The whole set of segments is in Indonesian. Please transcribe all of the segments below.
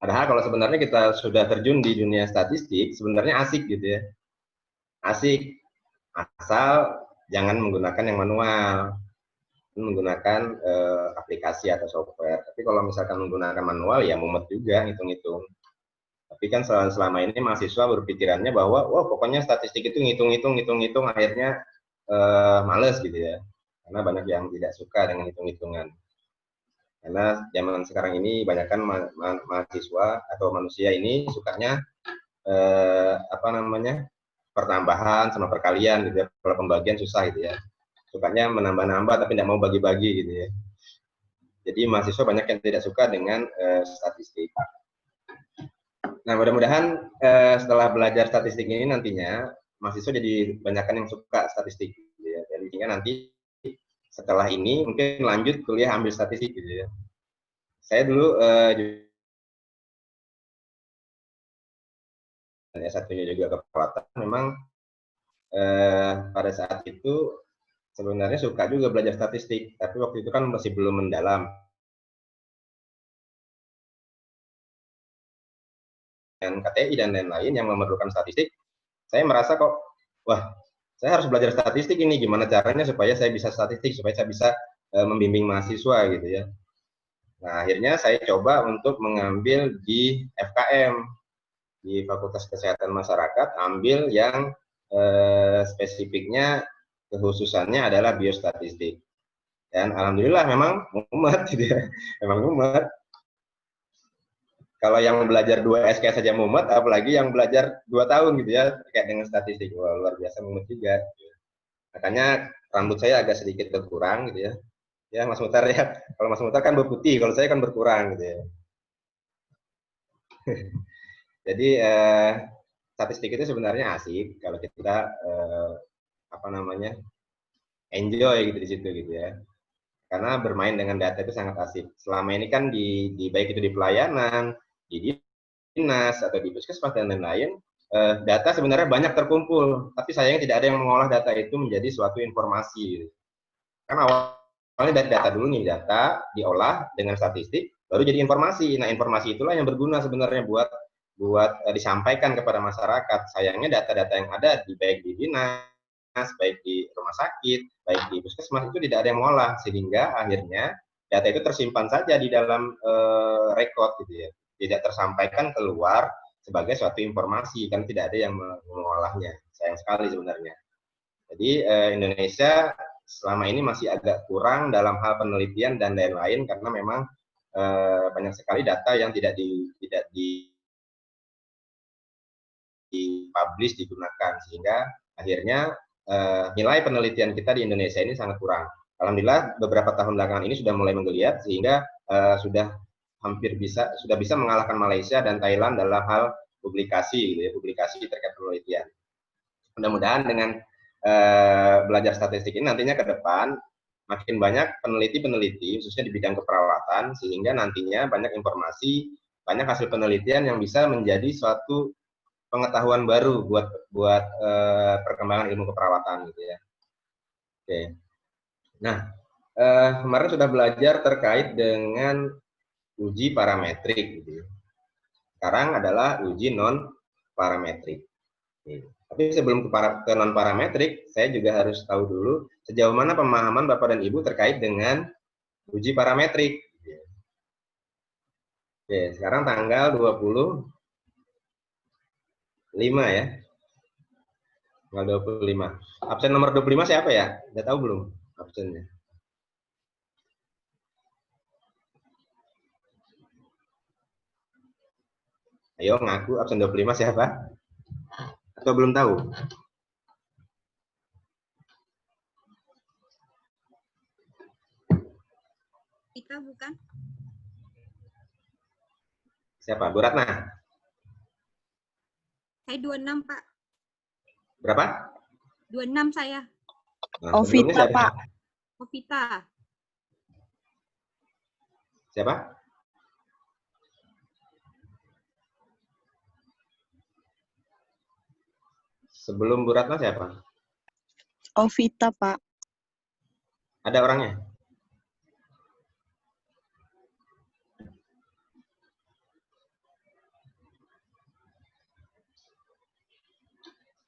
Padahal kalau sebenarnya kita sudah terjun di dunia statistik, sebenarnya asik gitu ya. Asik, asal jangan menggunakan yang manual, menggunakan aplikasi atau software. Tapi kalau misalkan menggunakan manual, ya mumet juga ngitung-ngitung. Tapi kan selama ini mahasiswa berpikirannya bahwa, wah pokoknya statistik itu ngitung-ngitung, akhirnya males gitu ya. Karena banyak yang tidak suka dengan hitung-hitungan. Karena zaman sekarang ini banyakkan mahasiswa atau manusia ini sukanya apa namanya, pertambahan sama perkalian gitu ya. Kalau pembagian susah gitu ya. Sukanya menambah-nambah tapi tidak mau bagi-bagi gitu ya. Jadi mahasiswa banyak yang tidak suka dengan statistik. Nah, mudah-mudahan setelah belajar statistik ini nantinya mahasiswa jadi banyakkan yang suka statistik gitu ya. Dan sehingga nanti setelah ini mungkin lanjut kuliah ambil statistik gitu ya. Saya dulu satunya juga keperawatan, memang pada saat itu sebenarnya suka juga belajar statistik, tapi waktu itu kan masih belum mendalam. Dan KTI dan lain-lain yang memerlukan statistik, saya merasa kok, wah, saya harus belajar statistik ini, gimana caranya supaya saya bisa statistik, supaya saya bisa membimbing mahasiswa gitu ya. Nah, akhirnya saya coba untuk mengambil di FKM, di Fakultas Kesehatan Masyarakat, ambil yang spesifiknya kekhususannya adalah biostatistik. Dan alhamdulillah memang mumet gitu ya. Memang mumet. Kalau yang belajar 2 SK saja mumet, apalagi yang belajar 2 tahun gitu ya, terkait dengan statistik. Wah, luar biasa mumet juga. Makanya rambut saya agak sedikit berkurang gitu ya. Ya Mas Mutar ya, kalau Mas Mutar kan berputih, kalau saya kan berkurang gitu ya. Jadi statistik itu sebenarnya asik kalau kita apa namanya, enjoy gitu di situ gitu ya. Karena bermain dengan data itu sangat asik. Selama ini kan di baik itu di pelayanan, di dinas atau di puskesmas dan lain-lain, data sebenarnya banyak terkumpul, tapi sayangnya tidak ada yang mengolah data itu menjadi suatu informasi. Kan awalnya dari data dulu nih, data diolah dengan statistik, baru jadi informasi. Nah, informasi itulah yang berguna sebenarnya buat disampaikan kepada masyarakat. Sayangnya data-data yang ada di baik di dinas, baik di rumah sakit, baik di puskesmas itu tidak ada yang mengolah, sehingga akhirnya data itu tersimpan saja di dalam rekod gitu ya, tidak tersampaikan keluar sebagai suatu informasi, kan tidak ada yang mengolahnya. Sayang sekali sebenarnya. Jadi Indonesia selama ini masih agak kurang dalam hal penelitian dan lain-lain, karena memang banyak sekali data yang tidak dipublish, digunakan, sehingga akhirnya nilai penelitian kita di Indonesia ini sangat kurang. Alhamdulillah beberapa tahun belakangan ini sudah mulai menggeliat, sehingga sudah sudah bisa mengalahkan Malaysia dan Thailand dalam hal publikasi gitu ya, publikasi terkait penelitian. Mudah-mudahan dengan belajar statistik ini nantinya ke depan makin banyak peneliti-peneliti khususnya di bidang keperawatan, sehingga nantinya banyak informasi, banyak hasil penelitian yang bisa menjadi suatu pengetahuan baru buat perkembangan ilmu keperawatan gitu ya. Oke. Nah, kemarin sudah belajar terkait dengan uji parametrik gitu ya. Sekarang adalah uji non parametrik. Tapi sebelum ke non parametrik, saya juga harus tahu dulu sejauh mana pemahaman Bapak dan Ibu terkait dengan uji parametrik. Oke, sekarang tanggal 25 ya. Tanggal 25. Absen nomor 25 siapa ya? Udah tahu belum absennya? Ayo ngaku absen 25 siapa? Atau belum tahu? Kita bukan? Siapa? Bu Ratna? Saya 26, Pak. Berapa? 26 saya. Nah, Ovita, Pak. Ovita. Siapa? Sebelum Bu Ratna siapa? Ovita, Pak. Ada orangnya?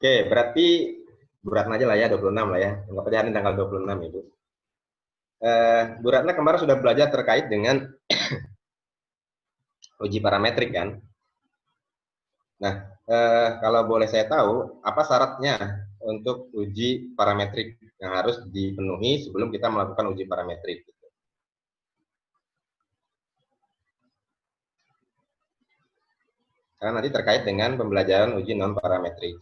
Oke, berarti Bu Ratna aja lah ya, 26 lah ya. Anggap aja hari ini tanggal 26 Ibu. Bu Ratna kemarin sudah belajar terkait dengan uji parametrik kan. Nah, kalau boleh saya tahu, apa syaratnya untuk uji parametrik yang harus dipenuhi sebelum kita melakukan uji parametrik? Karena nanti terkait dengan pembelajaran uji non parametrik.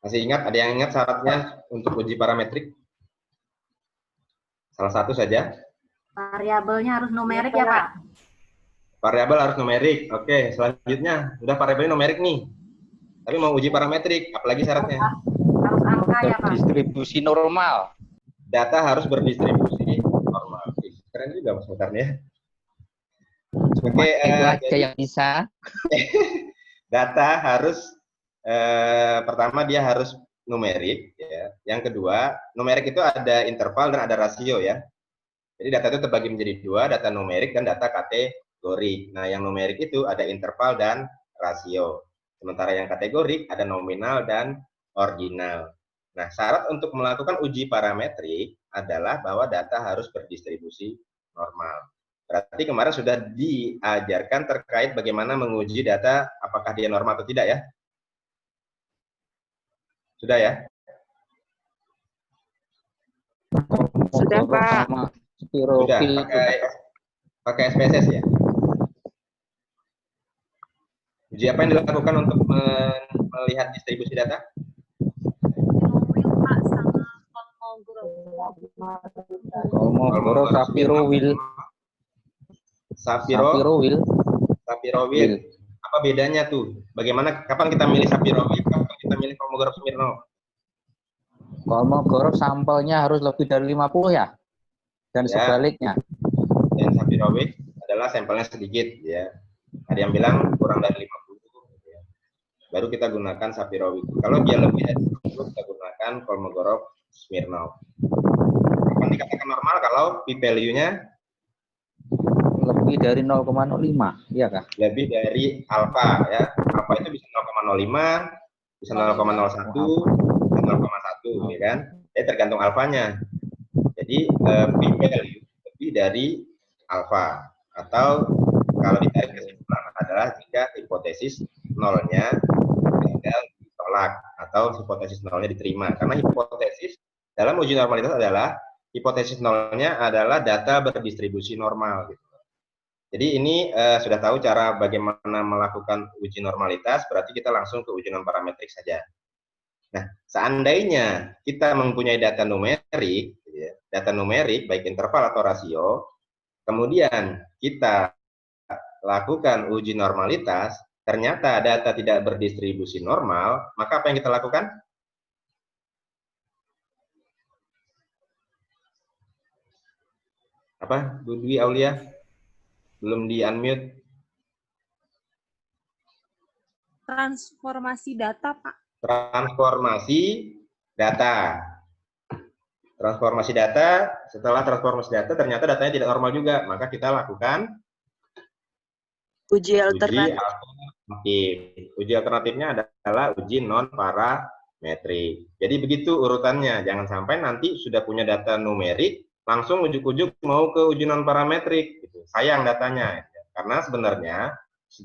Masih ingat? Ada yang ingat syaratnya untuk uji parametrik? Salah satu saja. Variabelnya harus numerik ya, Pak? Variabel harus numerik. Oke, selanjutnya udah variabelnya numerik nih. Tapi mau uji parametrik, apalagi syaratnya? Harus angka ya, Pak? Distribusi normal. Data harus berdistribusi normal. Keren juga Mas Mutar ya. Oke, Itu aja jadi yang bisa. data harus pertama dia harus numerik ya. Yang kedua, numerik itu ada interval dan ada rasio ya. Jadi data itu terbagi menjadi dua, data numerik dan data kategori. Nah, yang numerik itu ada interval dan rasio. Sementara yang kategorik ada nominal dan ordinal. Nah, syarat untuk melakukan uji parametrik adalah bahwa data harus berdistribusi normal. Berarti kemarin sudah diajarkan terkait bagaimana menguji data apakah dia normal atau tidak ya? Sudah ya? Sudah, Pak. Sudah, pakai SPSS ya? Uji apa yang dilakukan untuk melihat distribusi data? Will, Pak, sama Kolmogorov, Sapirowil. Sapirowil. Apa bedanya tuh? Bagaimana? Kapan kita milih Sapirowil? Kapan kita milih Kolmogorov Smirnov? Kolmogorov sampelnya harus lebih dari 50 ya? Dan Ya. sebaliknya. Dan Sapirowil adalah sampelnya sedikit ya. Ada yang bilang kurang dari 50 ya. Baru kita gunakan Sapirowil. Kalau dia lebih dari 50 kita gunakan Kolmogorov Smirnov. Kapan dikatakan normal? Kalau p-value-nya Lebih dari 0,05, iya kah? lebih dari alfa ya. Alfa itu bisa 0,05, bisa 0,01, bisa 0,1 ya kan. Jadi tergantung alfanya. Jadi p-value lebih dari alfa atau kalau ditarik kesimpulan adalah jika hipotesis nolnya gagal ditolak atau hipotesis nolnya diterima. Karena hipotesis dalam uji normalitas adalah hipotesis nolnya adalah data berdistribusi normal gitu. Jadi ini sudah tahu cara bagaimana melakukan uji normalitas, berarti kita langsung ke uji non parametrik saja. Nah, seandainya kita mempunyai data numerik, ya, data numerik baik interval atau rasio, kemudian kita lakukan uji normalitas, ternyata data tidak berdistribusi normal, maka apa yang kita lakukan? Apa, Bu Dwi Aulia? Belum di-unmute. transformasi data, Pak. Transformasi data. Transformasi data, setelah transformasi data ternyata datanya tidak normal juga, maka kita lakukan Uji uji alternatif. alternatif. Uji alternatifnya adalah uji non parametrik. Jadi begitu urutannya, jangan sampai nanti sudah punya data numerik, langsung ujuk-ujuk mau ke uji non parametrik. Sayang datanya, karena sebenarnya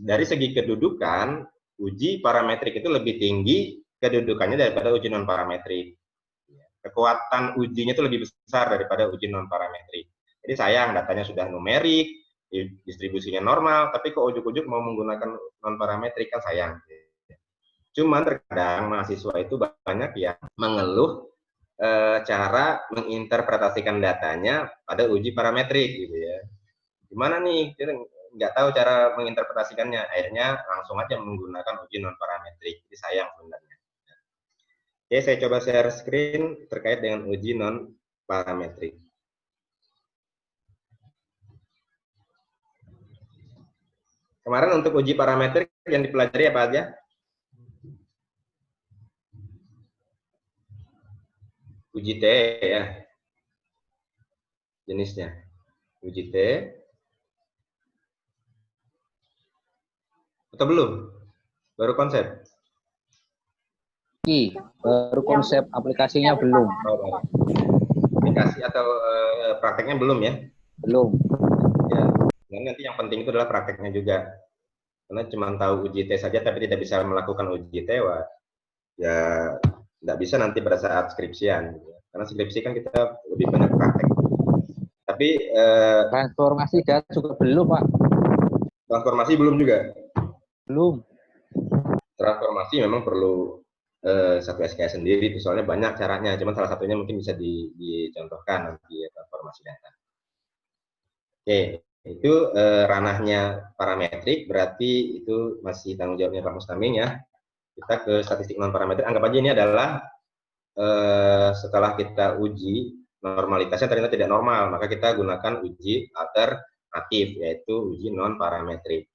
dari segi kedudukan, uji parametrik itu lebih tinggi kedudukannya daripada uji non parametrik. Kekuatan ujinya itu lebih besar daripada uji non parametrik. Jadi sayang datanya sudah numerik, distribusinya normal, tapi kok ujuk-ujuk mau menggunakan non parametrik kan sayang. Cuman terkadang mahasiswa itu banyak yang mengeluh cara menginterpretasikan datanya pada uji parametrik gitu ya. Gimana nih? Kita nggak tahu cara menginterpretasikannya. Akhirnya langsung aja menggunakan uji non parametrik. Jadi sayang sebenarnya. Oke, saya coba share screen terkait dengan uji non parametrik. Kemarin untuk uji parametrik yang dipelajari apa aja? Uji T ya, jenisnya. Uji T. Atau belum? Baru konsep? Baru konsep aplikasinya belum. Oh, baru. Aplikasi atau prakteknya belum ya? Belum. Ya. Dan nanti yang penting itu adalah prakteknya juga. Karena cuma tahu uji T saja tapi tidak bisa melakukan uji T, wah, ya tidak bisa nanti pada saat skripsian. Karena skripsi kan kita lebih banyak praktek. Tapi Transformasi data juga belum, Pak. transformasi belum juga. Belum. Transformasi memang perlu satu SKS sendiri, itu soalnya banyak caranya. Cuman salah satunya mungkin bisa dicontohkan nanti ya, transformasi data. Oke, itu ranahnya parametrik, berarti itu masih tanggung jawabnya Pak Mustaming ya. Kita ke statistik non parametrik. Anggap aja ini adalah setelah kita uji normalitasnya ternyata tidak normal, maka kita gunakan uji alternatif, yaitu uji non parametrik.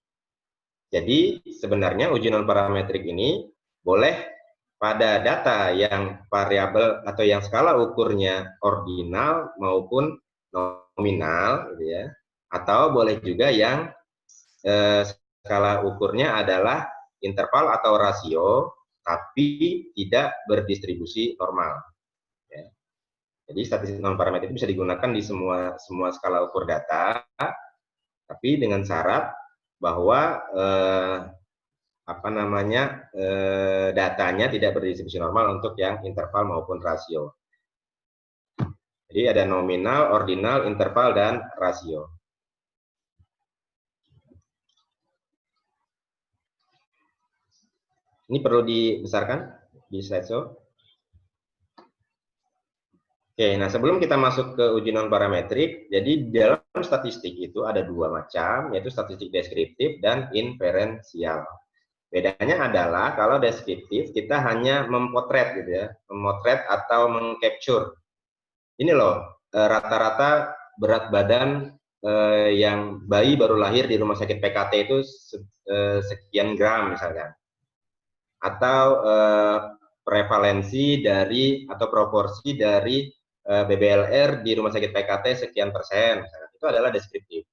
Jadi sebenarnya uji non parametrik ini boleh pada data yang variabel atau yang skala ukurnya ordinal maupun nominal, gitu ya. Atau boleh juga yang skala ukurnya adalah interval atau rasio, tapi tidak berdistribusi normal. Ya. Jadi statistik non parametrik itu bisa digunakan di semua skala ukur data, tapi dengan syarat bahwa datanya tidak berdistribusi normal untuk yang interval maupun rasio. Jadi ada nominal, ordinal, interval, dan rasio. Ini perlu dibesarkan di slideshow. Oke, nah sebelum kita masuk ke uji non parametrik, jadi dalam statistik itu ada dua macam, yaitu statistik deskriptif dan inferensial. Bedanya adalah kalau deskriptif kita hanya memotret gitu ya, memotret atau mengcapture. Ini loh rata-rata berat badan yang bayi baru lahir di rumah sakit PKT itu sekian gram misalkan, atau prevalensi dari atau proporsi dari BBLR di rumah sakit PKT sekian persen, misalkan. Itu adalah deskriptif.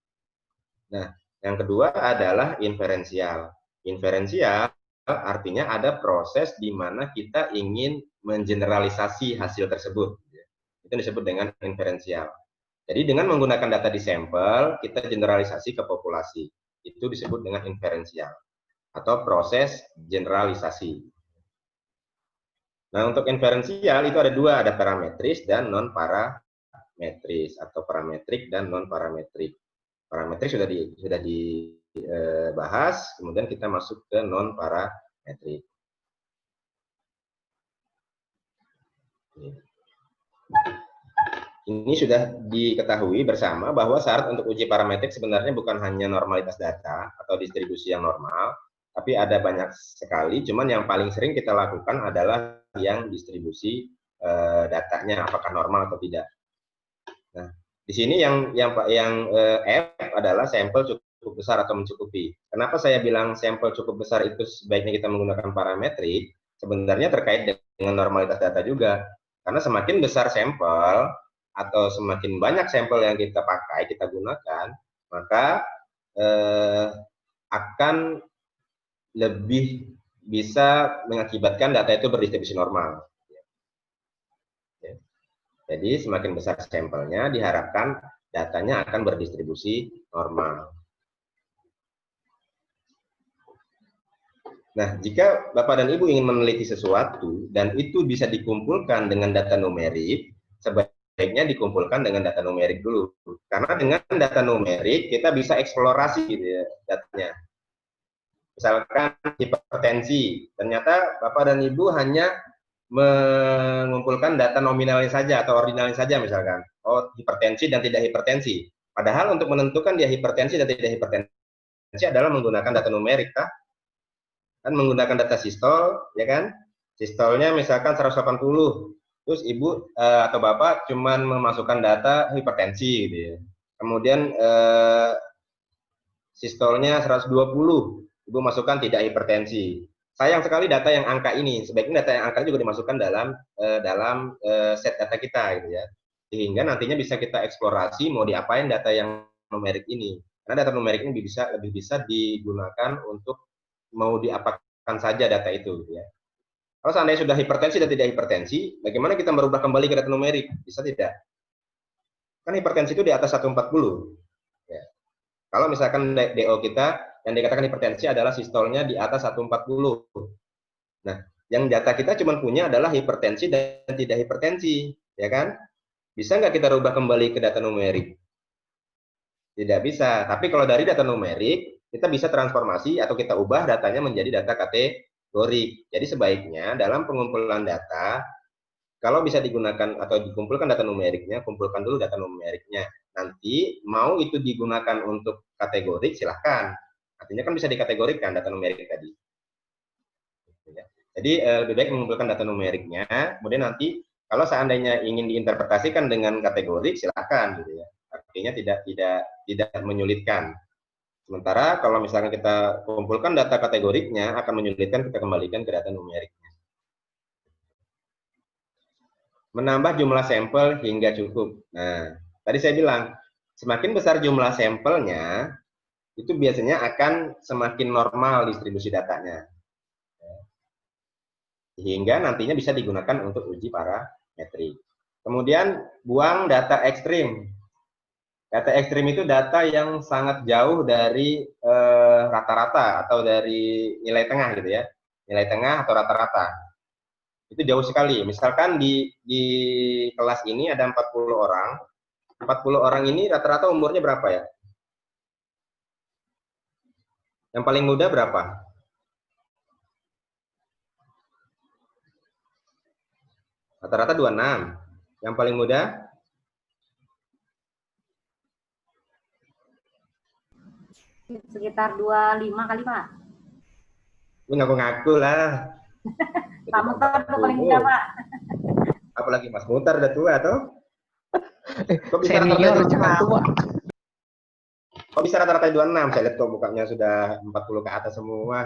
Nah, yang kedua adalah inferensial. Inferensial artinya ada proses di mana kita ingin mengeneralisasi hasil tersebut. Itu disebut dengan inferensial. Jadi dengan menggunakan data di sampel, kita generalisasi ke populasi. Itu disebut dengan inferensial atau proses generalisasi. Nah, untuk inferensial itu ada dua, ada parametris dan non parametris, atau parametrik dan non parametrik. Parametrik sudah dibahas, kemudian kita masuk ke non parametrik. Ini sudah diketahui bersama bahwa syarat untuk uji parametrik sebenarnya bukan hanya normalitas data atau distribusi yang normal, tapi ada banyak sekali, cuman yang paling sering kita lakukan adalah yang distribusi datanya, apakah normal atau tidak. Nah, di sini yang F adalah sampel cukup besar atau mencukupi. Kenapa saya bilang sampel cukup besar itu sebaiknya kita menggunakan parametrik? Sebenarnya terkait dengan normalitas data juga. Karena semakin besar sampel atau semakin banyak sampel yang kita pakai, kita gunakan, maka akan lebih bisa mengakibatkan data itu berdistribusi normal. Jadi semakin besar sampelnya, diharapkan datanya akan berdistribusi normal. Nah, jika Bapak dan Ibu ingin meneliti sesuatu dan itu bisa dikumpulkan dengan data numerik, sebaiknya dikumpulkan dengan data numerik dulu. Karena dengan data numerik kita bisa eksplorasi gitu ya datanya. Misalkan hipertensi, ternyata Bapak dan Ibu hanya mengumpulkan data nominalnya saja atau ordinalnya saja misalkan. Oh, hipertensi dan tidak hipertensi. Padahal untuk menentukan dia hipertensi dan tidak hipertensi adalah menggunakan data numerik, kah? Kan menggunakan data sistol, ya kan? Sistolnya misalkan 180, terus Ibu atau Bapak cuman memasukkan data hipertensi gitu ya. Kemudian sistolnya 120. Ibu masukkan tidak hipertensi. Sayang sekali data yang angka ini, sebaiknya data yang angka juga dimasukkan dalam set data kita, gitu ya. Sehingga nantinya bisa kita eksplorasi mau diapain data yang numerik ini. Karena data numerik ini lebih bisa digunakan untuk mau diapakan saja data itu, gitu ya. Kalau seandainya sudah hipertensi dan tidak hipertensi, bagaimana kita merubah kembali ke data numerik? Bisa tidak? Kan hipertensi itu di atas 140. Ya. Kalau misalkan DO kita yang dikatakan hipertensi adalah sistolnya di atas 140. Nah, yang data kita cuma punya adalah hipertensi dan tidak hipertensi, ya kan? Bisa nggak kita rubah kembali ke data numerik? Tidak bisa. Tapi kalau dari data numerik, kita bisa transformasi atau kita ubah datanya menjadi data kategorik. Jadi sebaiknya dalam pengumpulan data, kalau bisa digunakan atau dikumpulkan data numeriknya, kumpulkan dulu data numeriknya. Nanti mau itu digunakan untuk kategorik, silahkan. Artinya kan bisa dikategorikan data numerik tadi. Jadi lebih baik mengumpulkan data numeriknya, kemudian nanti kalau seandainya ingin diinterpretasikan dengan kategorik, silahkan, gitu ya. Artinya tidak menyulitkan. Sementara kalau misalkan kita kumpulkan data kategoriknya, akan menyulitkan kita kembalikan ke data numeriknya. Menambah jumlah sampel hingga cukup. Nah, tadi saya bilang, semakin besar jumlah sampelnya, itu biasanya akan semakin normal distribusi datanya. Sehingga nantinya bisa digunakan untuk uji parametrik. Kemudian, buang data ekstrim. Data ekstrim itu data yang sangat jauh dari rata-rata atau dari nilai tengah, gitu ya. Nilai tengah atau rata-rata. Itu jauh sekali. Misalkan di kelas ini ada 40 orang. 40 orang ini rata-rata umurnya berapa ya? Yang paling muda berapa? Rata-rata 26. Yang paling muda? Sekitar 25 kali, Pak. Lu ngaku-ngaku lah. Pak Mutar itu paling muda, Pak. Apalagi Mas Mutar udah tua tuh. Kok bisa Senior rata-rata jangan 26? tua. Kok bisa rata-rata 26? Saya lihat kok mukanya sudah 40 ke atas semua.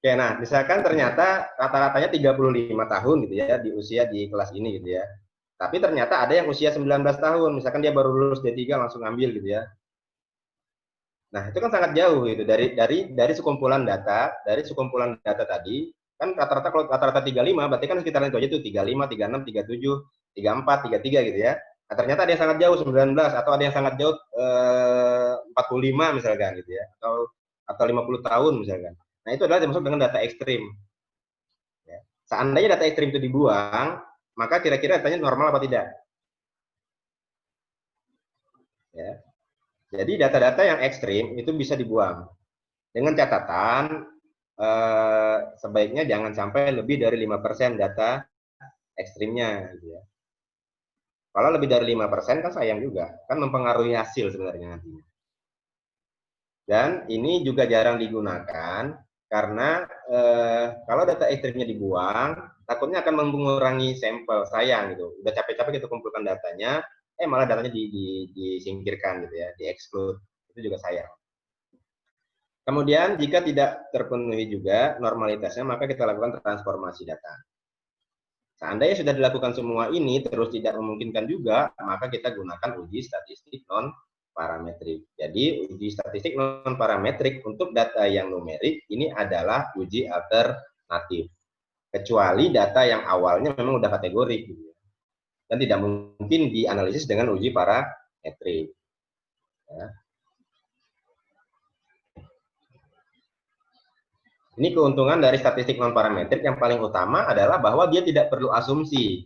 Oke, nah misalkan ternyata rata-ratanya 35 tahun gitu ya di usia di kelas ini gitu ya. Tapi ternyata ada yang usia 19 tahun, misalkan dia baru lulus D3 langsung ambil gitu ya. Nah, itu kan sangat jauh gitu dari sekumpulan data tadi, kan rata-rata kalau rata-rata 35 berarti kan sekitaran itu aja tuh 35, 36, 37, 34, 33 gitu ya. Nah, ternyata ada yang sangat jauh 19 atau ada yang sangat jauh 45 misalkan gitu ya atau 50 tahun misalkan. Nah, itu adalah termasuk dengan data ekstrim. Ya. Seandainya data ekstrim itu dibuang, maka kira-kira datanya normal apa tidak? Ya. Jadi data-data yang ekstrim itu bisa dibuang. Dengan catatan sebaiknya jangan sampai lebih dari 5% data ekstrimnya gitu ya. Kalau lebih dari 5% kan sayang juga, kan mempengaruhi hasil sebenarnya nantinya. Dan ini juga jarang digunakan karena kalau data ekstrimnya dibuang, takutnya akan mengurangi sampel, sayang gitu. Udah capek-capek kita kumpulkan datanya, malah datanya disingkirkan gitu ya, di-exclude. Itu juga sayang. Kemudian jika tidak terpenuhi juga normalitasnya, maka kita lakukan transformasi data. Seandainya sudah dilakukan semua ini terus tidak memungkinkan juga, maka kita gunakan uji statistik non-parametrik. Jadi uji statistik non-parametrik untuk data yang numerik ini adalah uji alternatif. Kecuali data yang awalnya memang udah kategorik gitu. Dan tidak mungkin dianalisis dengan uji parametrik. Ya. Ini keuntungan dari statistik non-parametrik yang paling utama adalah bahwa dia tidak perlu asumsi,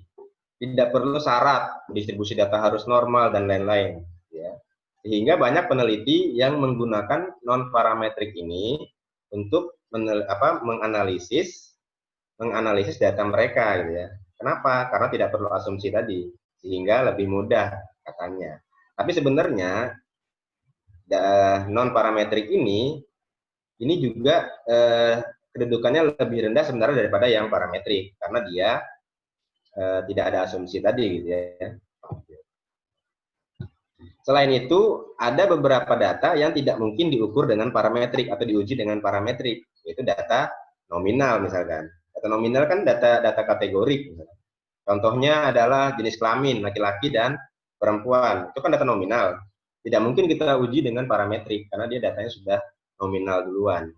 tidak perlu syarat, distribusi data harus normal, dan lain-lain. Ya. Sehingga banyak peneliti yang menggunakan non-parametrik ini untuk menganalisis data mereka. Gitu ya. Kenapa? Karena tidak perlu asumsi tadi, sehingga lebih mudah katanya. Tapi sebenarnya non-parametrik ini juga kedudukannya lebih rendah sebenarnya daripada yang parametrik karena dia tidak ada asumsi tadi gitu ya. Selain itu, ada beberapa data yang tidak mungkin diukur dengan parametrik atau diuji dengan parametrik, yaitu data nominal misalkan. Data nominal kan data kategorik. Contohnya adalah jenis kelamin, laki-laki dan perempuan. Itu kan data nominal. Tidak mungkin kita uji dengan parametrik, karena dia datanya sudah nominal duluan.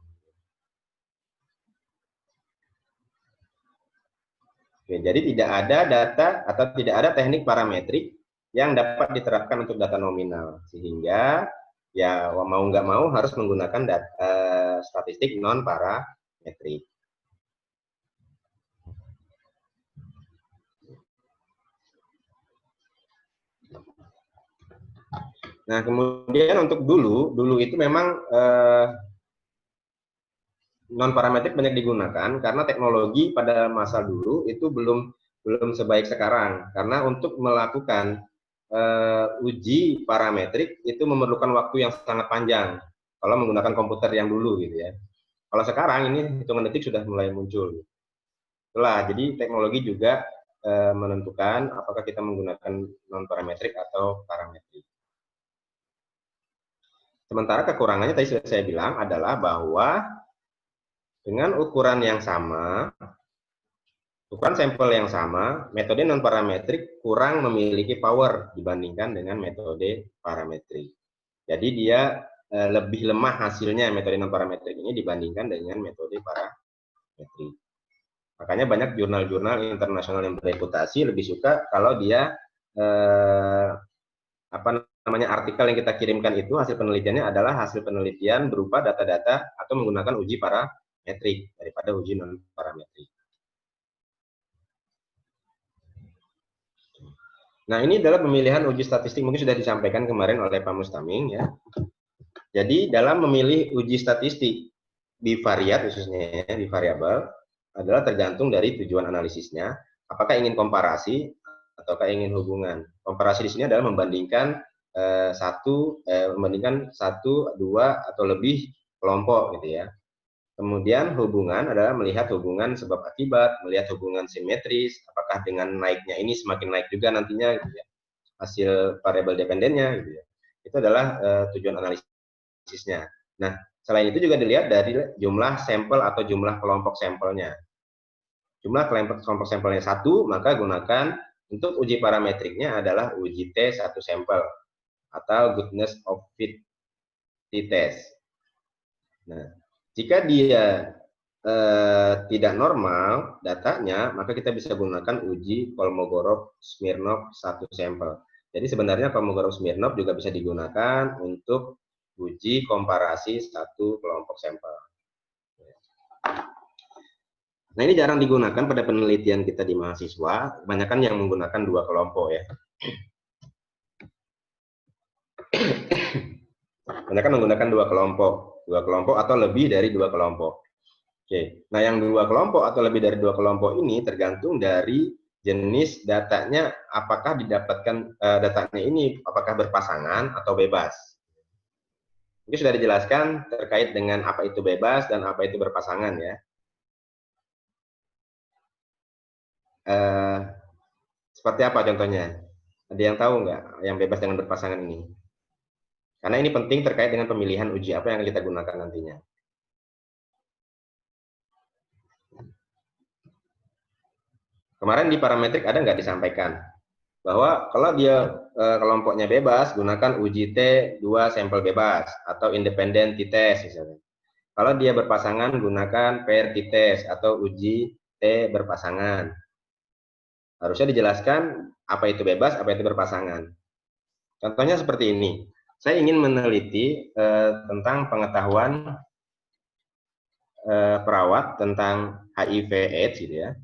Oke, jadi tidak ada data atau tidak ada teknik parametrik yang dapat diterapkan untuk data nominal, sehingga ya mau nggak mau harus menggunakan data statistik non parametrik. Nah, kemudian untuk dulu itu memang non parametrik banyak digunakan karena teknologi pada masa dulu itu belum sebaik sekarang, karena untuk melakukan uji parametrik itu memerlukan waktu yang sangat panjang kalau menggunakan komputer yang dulu gitu ya. Kalau sekarang ini hitungan detik sudah mulai muncul. Itulah, jadi teknologi juga menentukan apakah kita menggunakan non parametrik atau parametrik. Sementara kekurangannya tadi sudah saya bilang adalah bahwa dengan ukuran yang sama, ukuran sampel yang sama, metode non parametrik kurang memiliki power dibandingkan dengan metode parametrik. Jadi dia lebih lemah hasilnya metode non parametrik ini dibandingkan dengan metode parametrik. Makanya banyak jurnal-jurnal internasional yang bereputasi lebih suka kalau dia artikel yang kita kirimkan itu hasil penelitiannya adalah hasil penelitian berupa data-data atau menggunakan uji parametrik daripada uji non parametrik. Nah, ini adalah pemilihan uji statistik, mungkin sudah disampaikan kemarin oleh Pak Mustaming ya. Jadi dalam memilih uji statistik bivariat khususnya di variabel adalah tergantung dari tujuan analisisnya, apakah ingin komparasi ataukah ingin hubungan. Komparasi di sini adalah membandingkan satu, dua atau lebih kelompok gitu ya. Kemudian hubungan adalah melihat hubungan sebab akibat, melihat hubungan simetris, apakah dengan naiknya ini semakin naik juga nantinya gitu ya, hasil variabel dependennya gitu ya. Itu adalah tujuan analisisnya. Nah, selain itu juga dilihat dari jumlah sampel atau jumlah kelompok sampelnya. Jumlah kelompok sampelnya 1, maka gunakan untuk uji parametriknya adalah uji T satu sampel atau goodness of fit t-test. Nah, jika dia tidak normal datanya, maka kita bisa gunakan uji Kolmogorov-Smirnov satu sampel. Jadi sebenarnya Kolmogorov-Smirnov juga bisa digunakan untuk uji komparasi satu kelompok sampel. Nah, ini jarang digunakan pada penelitian kita di mahasiswa, kebanyakan yang menggunakan dua kelompok ya. Kebanyakan menggunakan dua kelompok atau lebih dari dua kelompok. Oke, nah yang dua kelompok atau lebih dari dua kelompok ini tergantung dari jenis datanya, apakah didapatkan datanya ini apakah berpasangan atau bebas. Ini sudah dijelaskan terkait dengan apa itu bebas dan apa itu berpasangan ya. Seperti apa contohnya? Ada yang tahu nggak yang bebas dengan berpasangan ini? Karena ini penting terkait dengan pemilihan uji apa yang kita gunakan nantinya. Kemarin di parametrik ada nggak disampaikan bahwa kalau dia kelompoknya bebas, gunakan uji T 2 sampel bebas atau independen t-test misalnya. Kalau dia berpasangan, gunakan pair t-test atau uji T berpasangan. Harusnya dijelaskan apa itu bebas, apa itu berpasangan. Contohnya seperti ini. Saya ingin meneliti tentang pengetahuan perawat tentang HIV/AIDS gitu ya.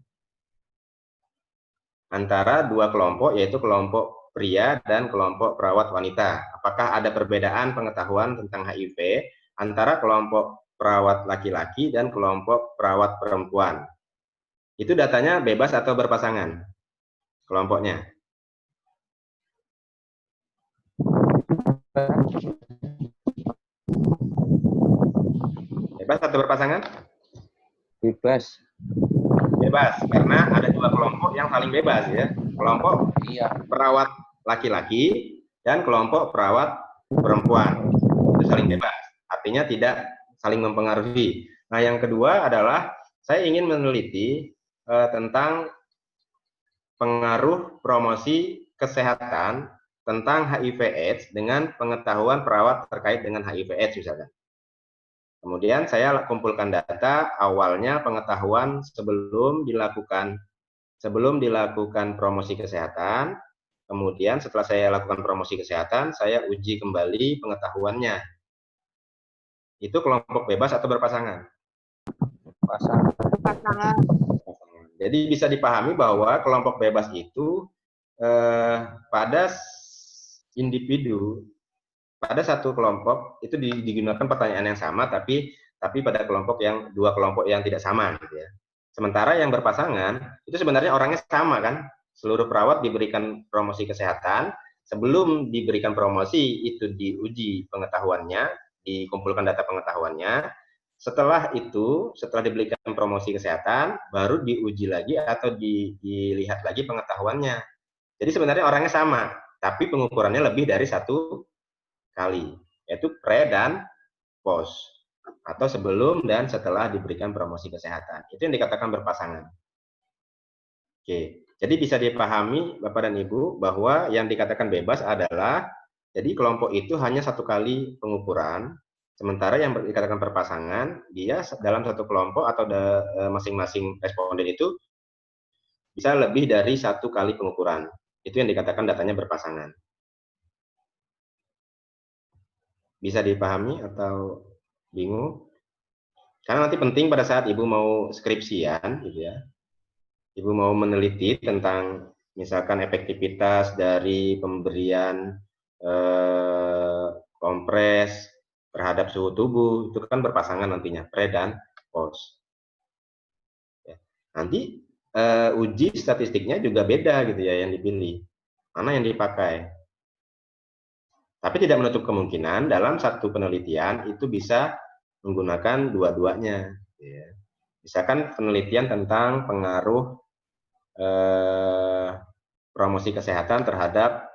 Antara dua kelompok, yaitu kelompok pria dan kelompok perawat wanita. Apakah ada perbedaan pengetahuan tentang HIV antara kelompok perawat laki-laki dan kelompok perawat perempuan? Itu datanya bebas atau berpasangan? Kelompoknya. Bebas atau berpasangan? Bebas. Bebas, karena ada dua kelompok yang saling bebas ya. Kelompok Iya. perawat laki-laki dan kelompok perawat perempuan. Itu saling bebas, artinya tidak saling mempengaruhi. Nah, yang kedua adalah saya ingin meneliti tentang pengaruh promosi kesehatan tentang HIV/AIDS dengan pengetahuan perawat terkait dengan HIV/AIDS misalkan. Kemudian saya kumpulkan data awalnya pengetahuan sebelum dilakukan promosi kesehatan. Kemudian setelah saya lakukan promosi kesehatan, saya uji kembali pengetahuannya. Itu kelompok bebas atau berpasangan? Pasangan. Jadi bisa dipahami bahwa kelompok bebas itu pada individu, pada satu kelompok itu digunakan pertanyaan yang sama, tapi pada dua kelompok yang tidak sama gitu ya. Sementara yang berpasangan itu sebenarnya orangnya sama kan, seluruh perawat diberikan promosi kesehatan, sebelum diberikan promosi itu diuji pengetahuannya, dikumpulkan data pengetahuannya, setelah itu, setelah diberikan promosi kesehatan, baru diuji lagi atau dilihat lagi pengetahuannya. Jadi sebenarnya orangnya sama, tapi pengukurannya lebih dari satu kali, yaitu pre dan post, atau sebelum dan setelah diberikan promosi kesehatan. Itu yang dikatakan berpasangan. Oke, jadi bisa dipahami Bapak dan Ibu bahwa yang dikatakan bebas adalah, jadi kelompok itu hanya satu kali pengukuran, sementara yang dikatakan berpasangan, dia dalam satu kelompok atau masing-masing responden itu bisa lebih dari satu kali pengukuran. Itu yang dikatakan datanya berpasangan. Bisa dipahami atau bingung? Karena nanti penting pada saat Ibu mau skripsian, gitu ya. Ibu mau meneliti tentang misalkan efektivitas dari pemberian kompres terhadap suhu tubuh, itu kan berpasangan nantinya, pre dan post. Ya. Nanti uji statistiknya juga beda gitu ya yang dipilih, mana yang dipakai. Tapi tidak menutup kemungkinan dalam satu penelitian itu bisa menggunakan dua-duanya. Ya. Misalkan penelitian tentang pengaruh promosi kesehatan terhadap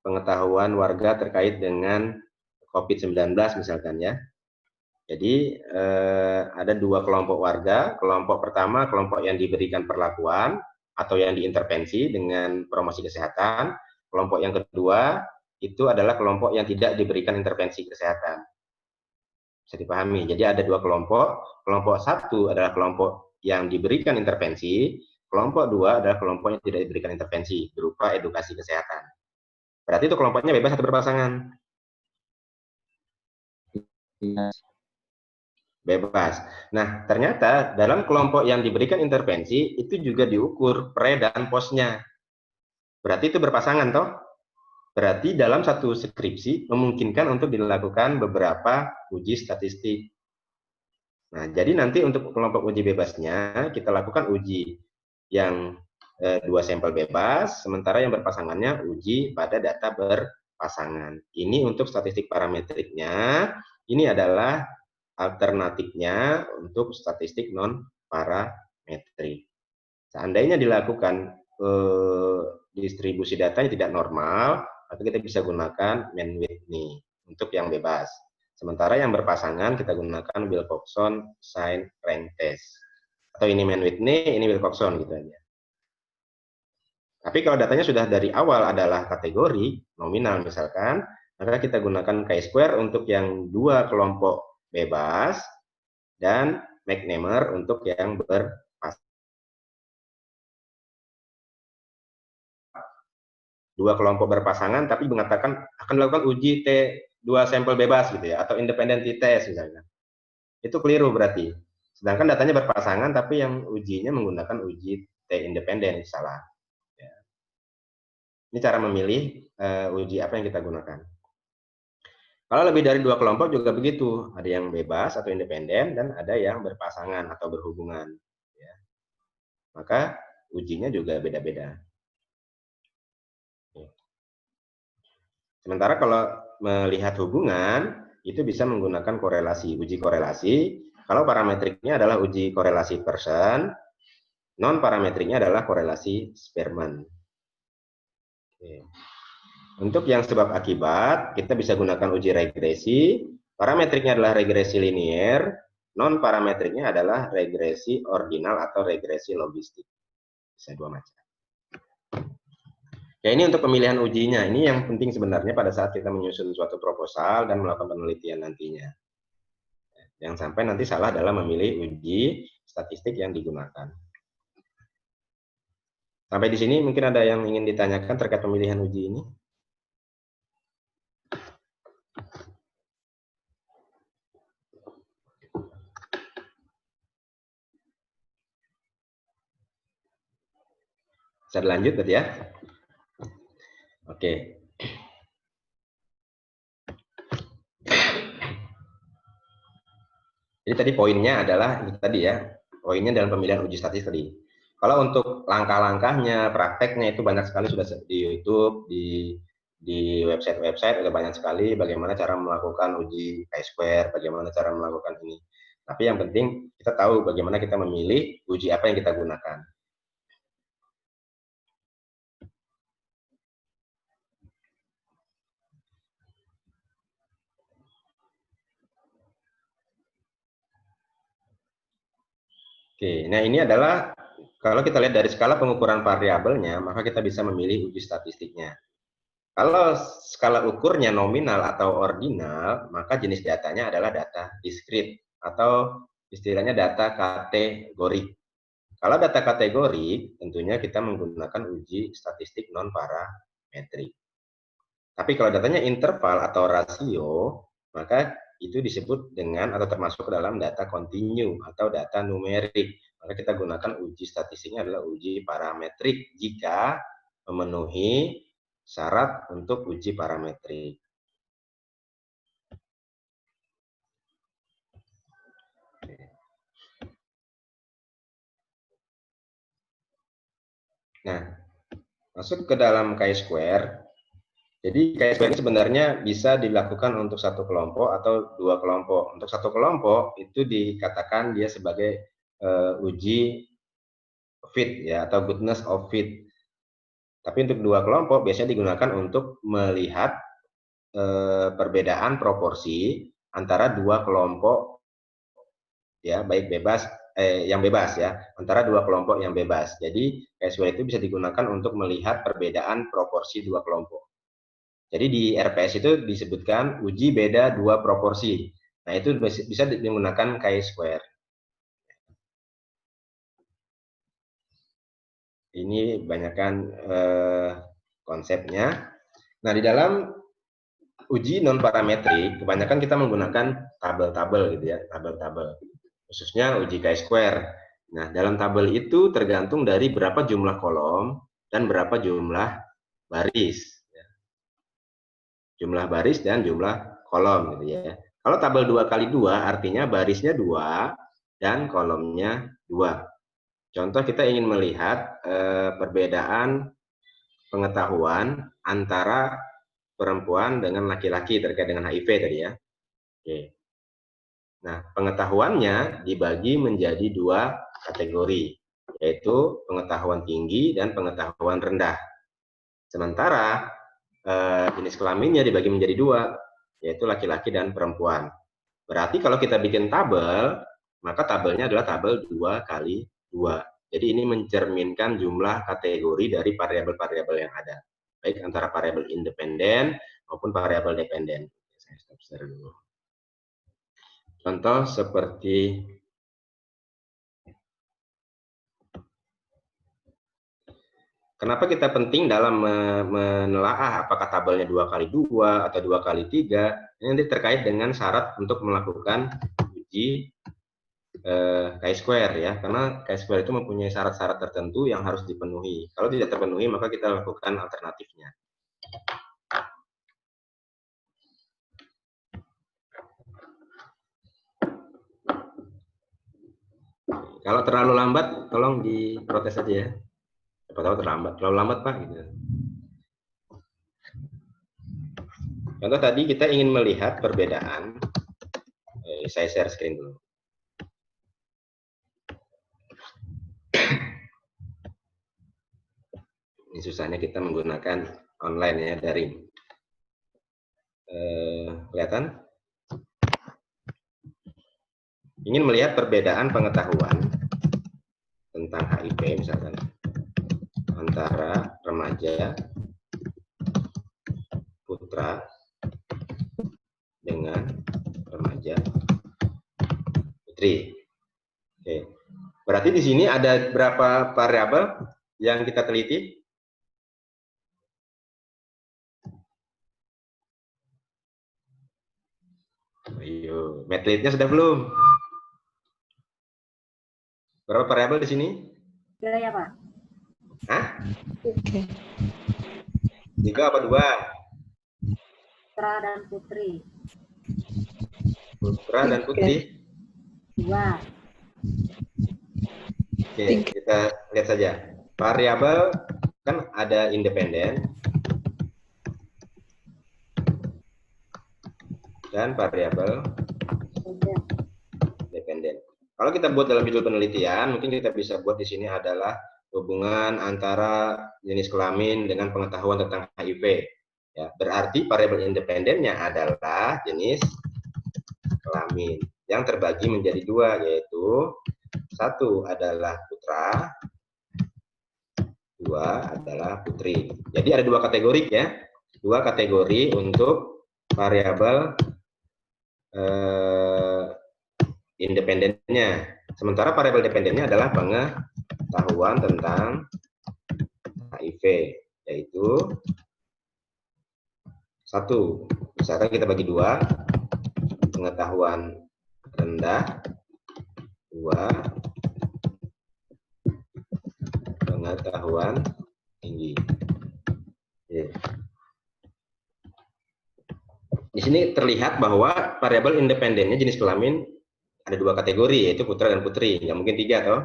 pengetahuan warga terkait dengan COVID-19 misalkan ya. Jadi ada dua kelompok warga. Kelompok pertama, kelompok yang diberikan perlakuan atau yang diintervensi dengan promosi kesehatan. Kelompok yang kedua, itu adalah kelompok yang tidak diberikan intervensi kesehatan. Bisa dipahami. Jadi ada dua kelompok. Kelompok satu adalah kelompok yang diberikan intervensi. Kelompok dua adalah kelompok yang tidak diberikan intervensi berupa edukasi kesehatan. Berarti itu kelompoknya bebas atau berpasangan? Bebas. Nah, ternyata dalam kelompok yang diberikan intervensi itu juga diukur pre dan postnya. Berarti itu berpasangan toh? Berarti dalam satu skripsi memungkinkan untuk dilakukan beberapa uji statistik. Nah, jadi nanti untuk kelompok uji bebasnya kita lakukan uji yang dua sampel bebas, sementara yang berpasangannya uji pada data berpasangan. Ini untuk statistik parametriknya, ini adalah alternatifnya untuk statistik non parametrik. Seandainya dilakukan distribusi datanya tidak normal, maka kita bisa gunakan Mann-Whitney untuk yang bebas. Sementara yang berpasangan kita gunakan Wilcoxon Sign Rank Test. Atau ini Mann-Whitney, ini Wilcoxon gitu aja. Tapi kalau datanya sudah dari awal adalah kategori nominal misalkan, maka kita gunakan chi-square untuk yang dua kelompok bebas dan McNamara untuk yang berpasangan. Dua kelompok berpasangan tapi mengatakan akan melakukan uji T2 sampel bebas gitu ya, atau independent t-test misalnya. Itu keliru berarti. Sedangkan datanya berpasangan tapi yang ujinya menggunakan uji T independen, salah. Ya. Ini cara memilih uji apa yang kita gunakan. Kalau lebih dari dua kelompok juga begitu, ada yang bebas atau independen dan ada yang berpasangan atau berhubungan. Ya. Maka ujinya juga beda-beda. Sementara kalau melihat hubungan, itu bisa menggunakan korelasi, uji korelasi. Kalau parametriknya adalah uji korelasi Pearson, non parametriknya adalah korelasi Spearman. Oke. Untuk yang sebab akibat, kita bisa gunakan uji regresi. Parametriknya adalah regresi linier, non parametriknya adalah regresi ordinal atau regresi logistik. Bisa dua macam. Ya, ini untuk pemilihan ujinya. Ini yang penting sebenarnya pada saat kita menyusun suatu proposal dan melakukan penelitian nantinya. Jangan sampai nanti salah dalam memilih uji statistik yang digunakan. Sampai di sini mungkin ada yang ingin ditanyakan terkait pemilihan uji ini? Bisa dilanjut berarti ya? Oke. Jadi tadi poinnya adalah itu tadi ya, poinnya dalam pemilihan uji statistik tadi. Kalau untuk langkah-langkahnya, prakteknya itu banyak sekali sudah di YouTube, di website-website ada banyak sekali bagaimana cara melakukan uji chi-square, bagaimana cara melakukan ini. Tapi yang penting kita tahu bagaimana kita memilih uji apa yang kita gunakan. Oke, nah ini adalah kalau kita lihat dari skala pengukuran variabelnya, maka kita bisa memilih uji statistiknya. Kalau skala ukurnya nominal atau ordinal, maka jenis datanya adalah data diskrit atau istilahnya data kategorik. Kalau data kategorik, tentunya kita menggunakan uji statistik non parametrik. Tapi kalau datanya interval atau rasio, maka itu disebut dengan atau termasuk dalam data kontinu atau data numerik. Maka kita gunakan uji statistiknya adalah uji parametrik jika memenuhi syarat untuk uji parametrik. Nah, masuk ke dalam chi-square. Jadi chi-square ini sebenarnya bisa dilakukan untuk satu kelompok atau dua kelompok. Untuk satu kelompok itu dikatakan dia sebagai uji fit ya atau goodness of fit. Tapi untuk dua kelompok biasanya digunakan untuk melihat perbedaan proporsi antara dua kelompok ya baik bebas yang bebas ya antara dua kelompok yang bebas. Jadi chi-square itu bisa digunakan untuk melihat perbedaan proporsi dua kelompok. Jadi di RPS itu disebutkan uji beda dua proporsi. Nah, itu bisa digunakan chi-square. Ini banyakkan konsepnya. Nah, di dalam uji non parametrik, kebanyakan kita menggunakan tabel-tabel gitu ya, tabel-tabel. Khususnya uji chi-square. Nah, dalam tabel itu tergantung dari berapa jumlah kolom dan berapa jumlah baris. Jumlah baris dan jumlah kolom gitu ya. Kalau tabel 2x2 artinya barisnya 2 dan kolomnya 2. Contoh kita ingin melihat perbedaan pengetahuan antara perempuan dengan laki-laki terkait dengan HIV tadi ya. Oke. Nah, pengetahuannya dibagi menjadi dua kategori, yaitu pengetahuan tinggi dan pengetahuan rendah. Sementara jenis kelaminnya dibagi menjadi dua, yaitu laki-laki dan perempuan. Berarti kalau kita bikin tabel, maka tabelnya adalah tabel 2x2. Jadi ini mencerminkan jumlah kategori dari variabel-variabel yang ada, baik antara variabel independen maupun variabel dependen. Saya stop share dulu. Contoh seperti kenapa kita penting dalam menelaah apakah tabelnya 2x2 atau 2x3, ini nanti terkait dengan syarat untuk melakukan uji chi-square ya, karena chi-square itu mempunyai syarat-syarat tertentu yang harus dipenuhi. Kalau tidak terpenuhi, maka kita lakukan alternatifnya. Kalau terlalu lambat, tolong diprotes aja ya. Siapa tahu terlalu lambat Pak gitu. Contoh tadi kita ingin melihat perbedaan. Saya share screen dulu. Ini susahnya kita menggunakan online ya, daring. Kelihatan? Ingin melihat perbedaan pengetahuan tentang HIV misalkan antara remaja putra dengan remaja putri. Oke. Berarti di sini ada berapa variabel yang kita teliti? Ayo, matlitnya sudah belum? Berapa variabel di sini? 3 ya, Pak. Hah? 3 apa 2? Putra dan putri. Putra dan putri. 2. Oke, kita lihat saja. Variabel kan ada independen dan variabel dependen. Kalau kita buat dalam judul penelitian, mungkin kita bisa buat di sini adalah hubungan antara jenis kelamin dengan pengetahuan tentang HIV. Ya, berarti variabel independennya adalah jenis kelamin yang terbagi menjadi 2, yaitu 1 adalah putra, 2 adalah putri. Jadi ada 2 kategori ya, 2 kategori untuk variabel independennya. Sementara variabel dependennya adalah pengetahuan tentang HIV, yaitu 1. Misalkan kita bagi 2, pengetahuan rendah, 2 pengetahuan tinggi. Oke. Di sini terlihat bahwa variabel independennya jenis kelamin ada 2 kategori, yaitu putra dan putri. Nggak mungkin 3 toh.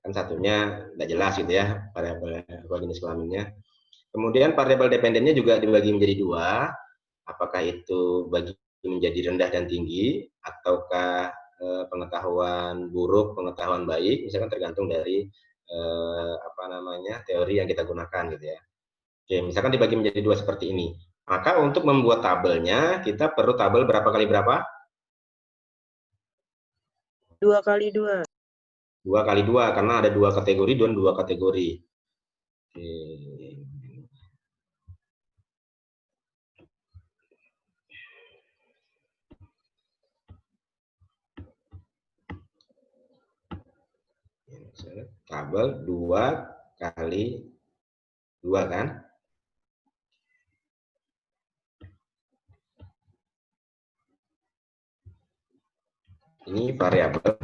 Kan satunya nggak jelas gitu ya, variabel jenis kelaminnya. Kemudian variabel dependennya juga dibagi menjadi 2. Apakah itu bagi menjadi rendah dan tinggi, ataukah pengetahuan buruk, pengetahuan baik, misalkan tergantung dari teori yang kita gunakan gitu ya. Oke, misalkan dibagi menjadi 2 seperti ini. Maka untuk membuat tabelnya kita perlu tabel berapa kali berapa? 2 kali 2. 2 kali 2 karena ada 2 kategori dan 2 kategori. Oke. Tabel 2 kali 2 kan? Ini variabel.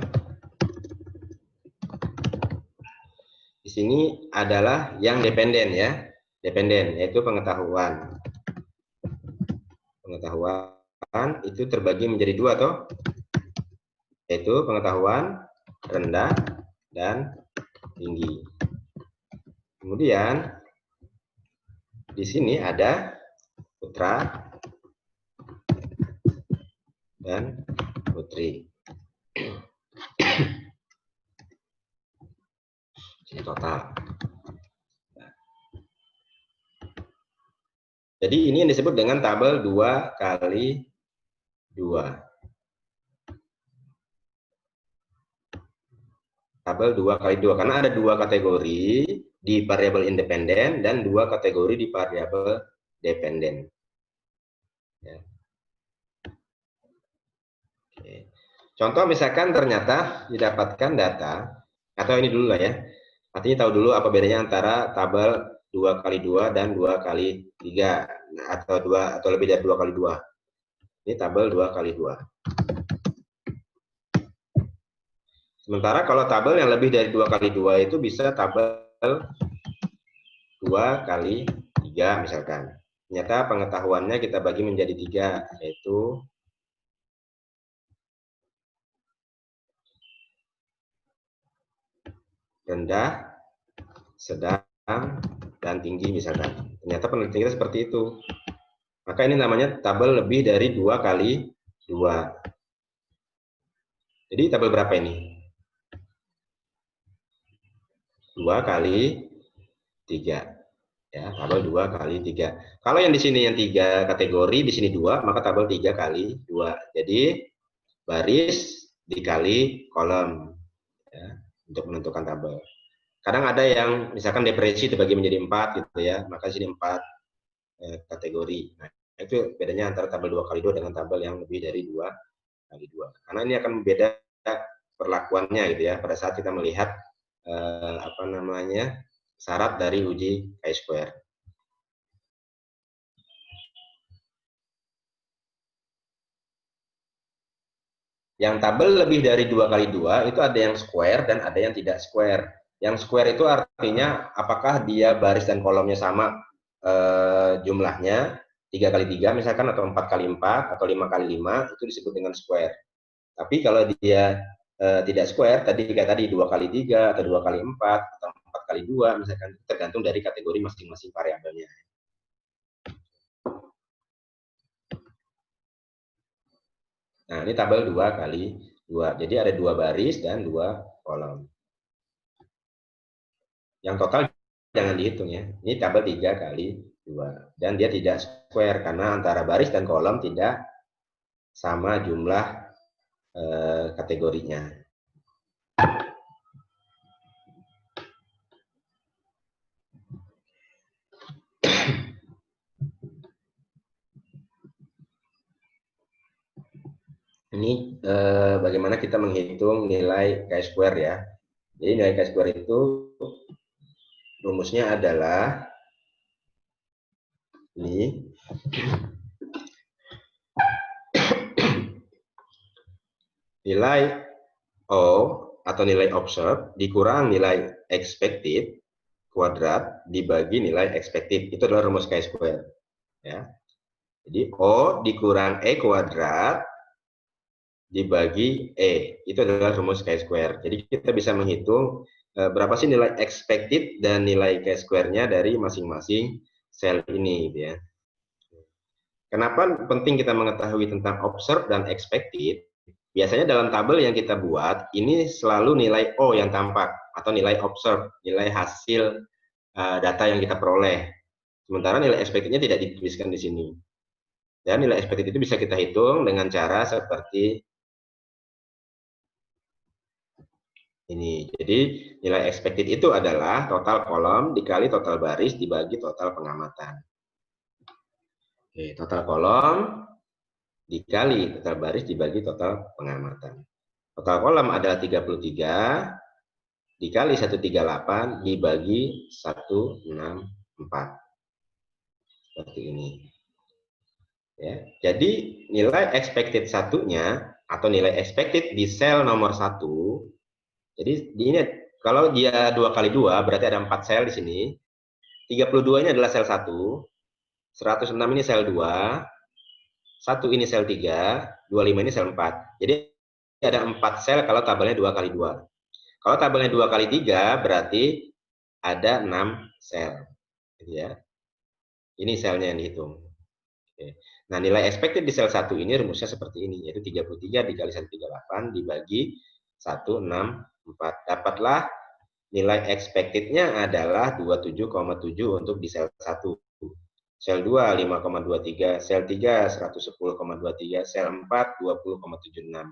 Di sini adalah yang dependen ya. Dependen yaitu pengetahuan. Pengetahuan itu terbagi menjadi 2 toh. Yaitu pengetahuan rendah dan tinggi. Kemudian di sini ada putra dan putri. Ini total. Jadi ini yang disebut dengan tabel 2 kali 2. Tabel 2 kali 2 karena ada 2 kategori di variabel independen dan 2 kategori di variabel dependen. Ya. Oke. Contoh misalkan ternyata didapatkan data, atau ini dulu lah ya. Artinya tahu dulu apa bedanya antara tabel 2 kali 2 dan 2 kali 3. Nah, atau lebih dari 2 kali 2. Ini tabel 2 kali 2. Sementara kalau tabel yang lebih dari 2 kali 2 itu bisa tabel 2 kali 3 misalkan. Ternyata pengetahuannya kita bagi menjadi 3, yaitu rendah, sedang, dan tinggi misalkan. Ternyata penelitian kita seperti itu. Maka ini namanya tabel lebih dari 2 kali 2. Jadi tabel berapa ini? 2 kali 3. Ya, tabel 2 kali 3. Kalau yang di sini yang 3 kategori, di sini 2, maka tabel 3 kali 2. Jadi baris dikali kolom ya, untuk menentukan tabel. Kadang ada yang misalkan depresi dibagi menjadi 4 gitu ya, maka di sini 4 kategori. Nah, itu bedanya antara tabel 2 kali 2 dengan tabel yang lebih dari 2 kali 2. Karena ini akan beda perlakuannya gitu ya pada saat kita melihat apa namanya syarat dari uji chi-square. Yang tabel lebih dari 2 kali 2 itu ada yang square dan ada yang tidak square. Yang square itu artinya apakah dia baris dan kolomnya sama jumlahnya 3 kali 3 misalkan, atau 4 kali 4 atau 5 kali 5, itu disebut dengan square. Tapi kalau dia tidak square, kayak tadi 2 kali 3 atau 2 kali 4 atau 4 kali 2 misalkan, tergantung dari kategori masing-masing variabelnya. Nah, ini tabel 2 kali 2. Jadi ada 2 baris dan 2 kolom. Yang total jangan dihitung ya. Ini tabel 3 kali 2. Dan dia tidak square karena antara baris dan kolom tidak sama jumlah kategorinya. Ini bagaimana kita menghitung nilai chi-square ya. Jadi nilai chi-square itu rumusnya adalah ini. Nilai O atau nilai observed dikurang nilai expected kuadrat dibagi nilai expected. Itu adalah rumus chi-square. Ya. Jadi O dikurang E kuadrat dibagi E. Itu adalah rumus chi-square. Jadi kita bisa menghitung berapa sih nilai expected dan nilai chi-square-nya dari masing-masing sel ini. Gitu ya. Kenapa penting kita mengetahui tentang observed dan expected? Biasanya dalam tabel yang kita buat, ini selalu nilai O yang tampak, atau nilai observed, nilai hasil data yang kita peroleh. Sementara nilai expected-nya tidak dituliskan di sini. Dan nilai expected itu bisa kita hitung dengan cara seperti ini. Jadi nilai expected itu adalah total kolom dikali total baris dibagi total pengamatan. Oke, total kolom dikali total baris dibagi total pengamatan. Total kolom adalah 33 dikali 138 dibagi 164. Seperti ini. Ya, jadi nilai expected satunya atau nilai expected di sel nomor 1. Jadi ini kalau dia 2 kali 2 berarti ada 4 sel di sini. 32 ini adalah sel 1. 106 ini sel 2. 1 ini sel 3, 25 ini sel 4. Jadi ada 4 sel kalau tabelnya 2 kali 2. Kalau tabelnya 2 kali 3 berarti ada 6 sel. Gitu ya. Ini selnya yang dihitung. Oke. Nah, nilai expected di sel 1 ini rumusnya seperti ini, yaitu 33 dikali 138 dibagi 164. Dapatlah nilai expected-nya adalah 27,7 untuk di sel 1. Sel 2 5,23, sel 3 110,23, sel 4 20,76.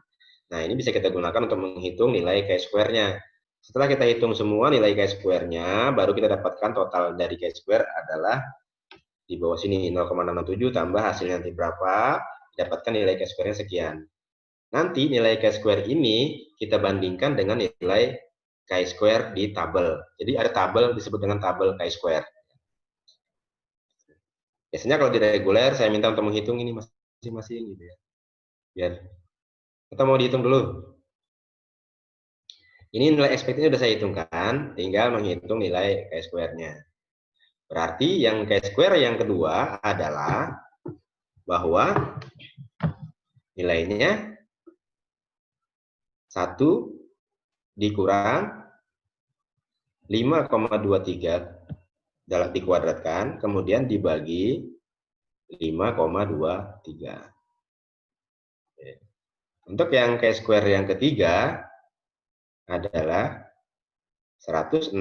Nah, ini bisa kita gunakan untuk menghitung nilai chi-square-nya. Setelah kita hitung semua nilai chi-square-nya, baru kita dapatkan total dari chi-square adalah di bawah sini 0,667 tambah hasilnya nanti berapa, dapatkan nilai chi-square-nya sekian. Nanti nilai chi-square ini kita bandingkan dengan nilai chi-square di tabel. Jadi ada tabel disebut dengan tabel chi-square. Biasanya kalau di reguler saya minta untuk menghitung ini masing-masing gitu ya. Biar kita mau dihitung dulu. Ini nilai expected-nya sudah saya hitungkan, tinggal menghitung nilai chi-square-nya. Berarti yang chi-square yang kedua adalah bahwa nilainya 1 dikurang 5,23 dikuadratkan, kemudian dibagi 5,23. Untuk yang chi-square yang ketiga adalah 106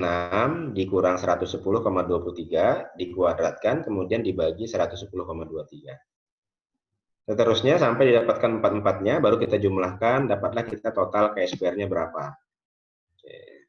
dikurang 110,23 dikuadratkan, kemudian dibagi 110,23. Seterusnya sampai didapatkan 4-4-nya, baru kita jumlahkan, dapatlah kita total chi-square-nya berapa. Oke.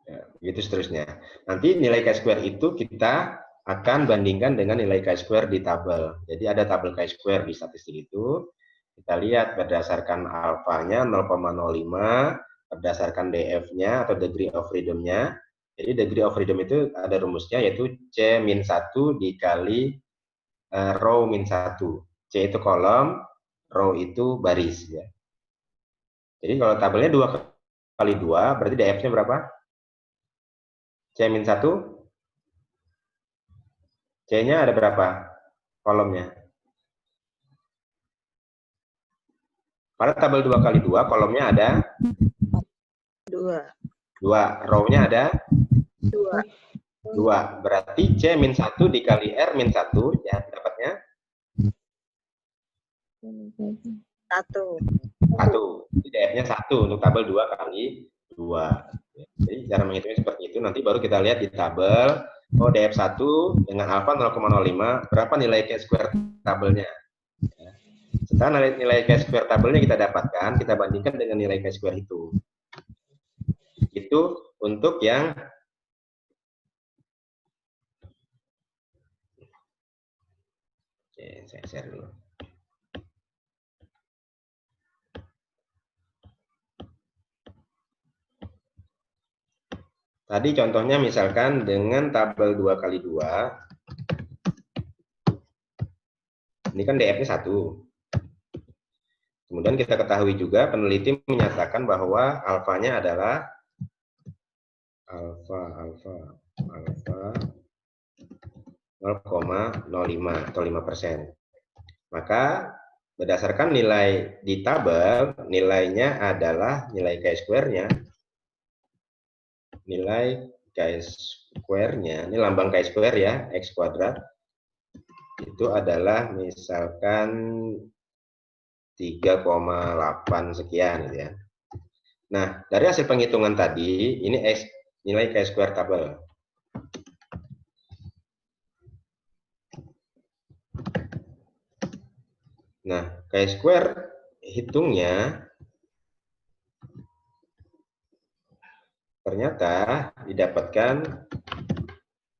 Ya, begitu seterusnya. Nanti nilai chi-square itu kita akan bandingkan dengan nilai chi-square di tabel. Jadi ada tabel chi-square di statistik itu. Kita lihat berdasarkan alfanya 0,05, berdasarkan df-nya atau degree of freedom-nya. Jadi degree of freedom itu ada rumusnya, yaitu C-1 dikali row min 1. C itu kolom, row itu baris. Ya. Jadi kalau tabelnya 2 kali 2, berarti df-nya berapa? C-1. C-nya ada berapa kolomnya? Pada tabel 2 kali 2, kolomnya ada 2. 2. Row-nya ada 2. 2. Berarti C-1 dikali R-1, ya dapatnya 1. 1. Jadi df-nya 1 untuk tabel 2 kali 2. Jadi cara menghitungnya seperti itu. Nanti baru kita lihat di tabel, oh df1 dengan alfa 0,05, berapa nilai chi-square tabelnya. Setelah nilai chi-square tabelnya kita dapatkan, kita bandingkan dengan nilai chi-square itu. Itu untuk yang oke, saya share dulu. Tadi contohnya misalkan dengan tabel 2 kali 2, ini kan df-nya 1. Kemudian kita ketahui juga peneliti menyatakan bahwa alfanya adalah alfa 0,05 atau 5%. Maka berdasarkan nilai di tabel, nilainya adalah nilai chi-square-nya. Nilai chi-square-nya, ini lambang chi-square ya, x kuadrat. Itu adalah misalkan 3,8 sekian ya. Nah, dari hasil penghitungan tadi, ini nilai chi-square tabel. Nah, chi-square hitungnya ternyata didapatkan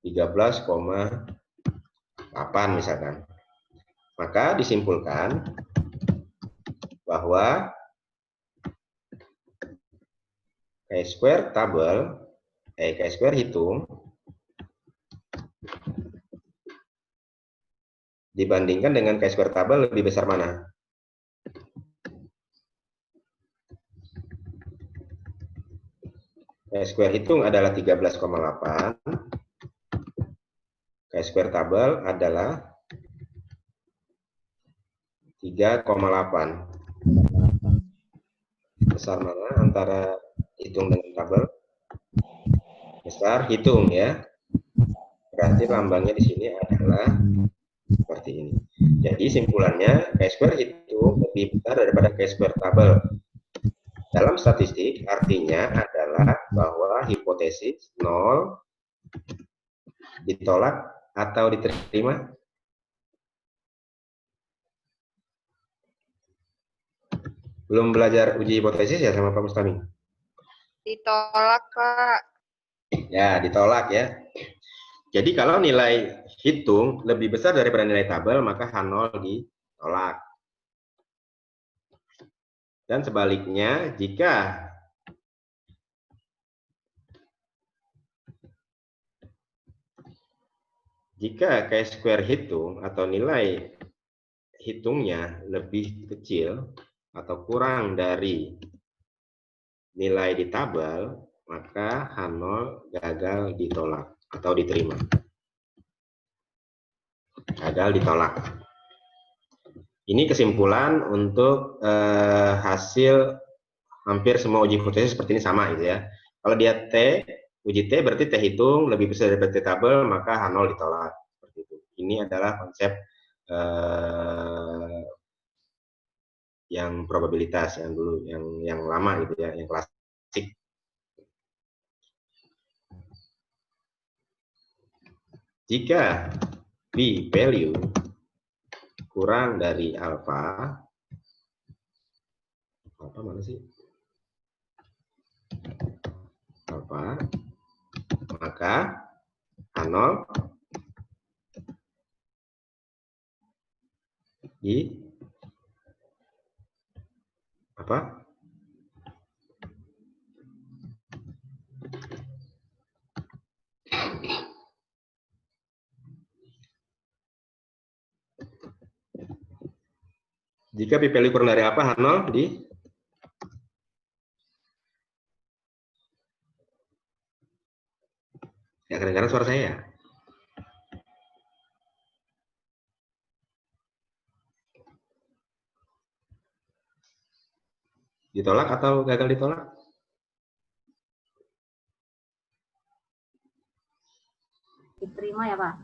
13,8 misalkan. Maka disimpulkan bahwa chi-square tabel, chi-square hitung dibandingkan dengan chi-square tabel lebih besar mana? Chi-square hitung adalah 13,8. Chi-square tabel adalah 3,8. Besar mana antara hitung dengan tabel? Besar hitung ya. Berarti lambangnya di sini adalah seperti ini. Jadi simpulannya chi-square hitung lebih besar daripada chi-square tabel. Dalam statistik artinya adalah bahwa hipotesis 0 ditolak atau diterima. Belum belajar uji hipotesis ya sama Pak Mustami? Ditolak, Kak. Ya, ditolak ya. Jadi kalau nilai hitung lebih besar daripada nilai tabel, maka H0 ditolak. Dan sebaliknya, jika chi-square hitung atau nilai hitungnya lebih kecil atau kurang dari nilai di tabel, maka H0 gagal ditolak atau diterima. Gagal ditolak. Ini kesimpulan untuk hasil hampir semua uji hipotesis seperti ini sama gitu ya. Kalau dia uji T berarti T hitung lebih besar dari T tabel, maka H0 ditolak. Seperti itu. Ini adalah konsep yang probabilitas yang dulu yang lama gitu ya, yang kelas Jika B value kurang dari alfa, alfa mana sih? Alfa, maka H0 di apa? Jika P value kurang dari apa? H0 di ya, kadang-kadang suara saya. Ditolak atau gagal ditolak? Diterima ya, Pak?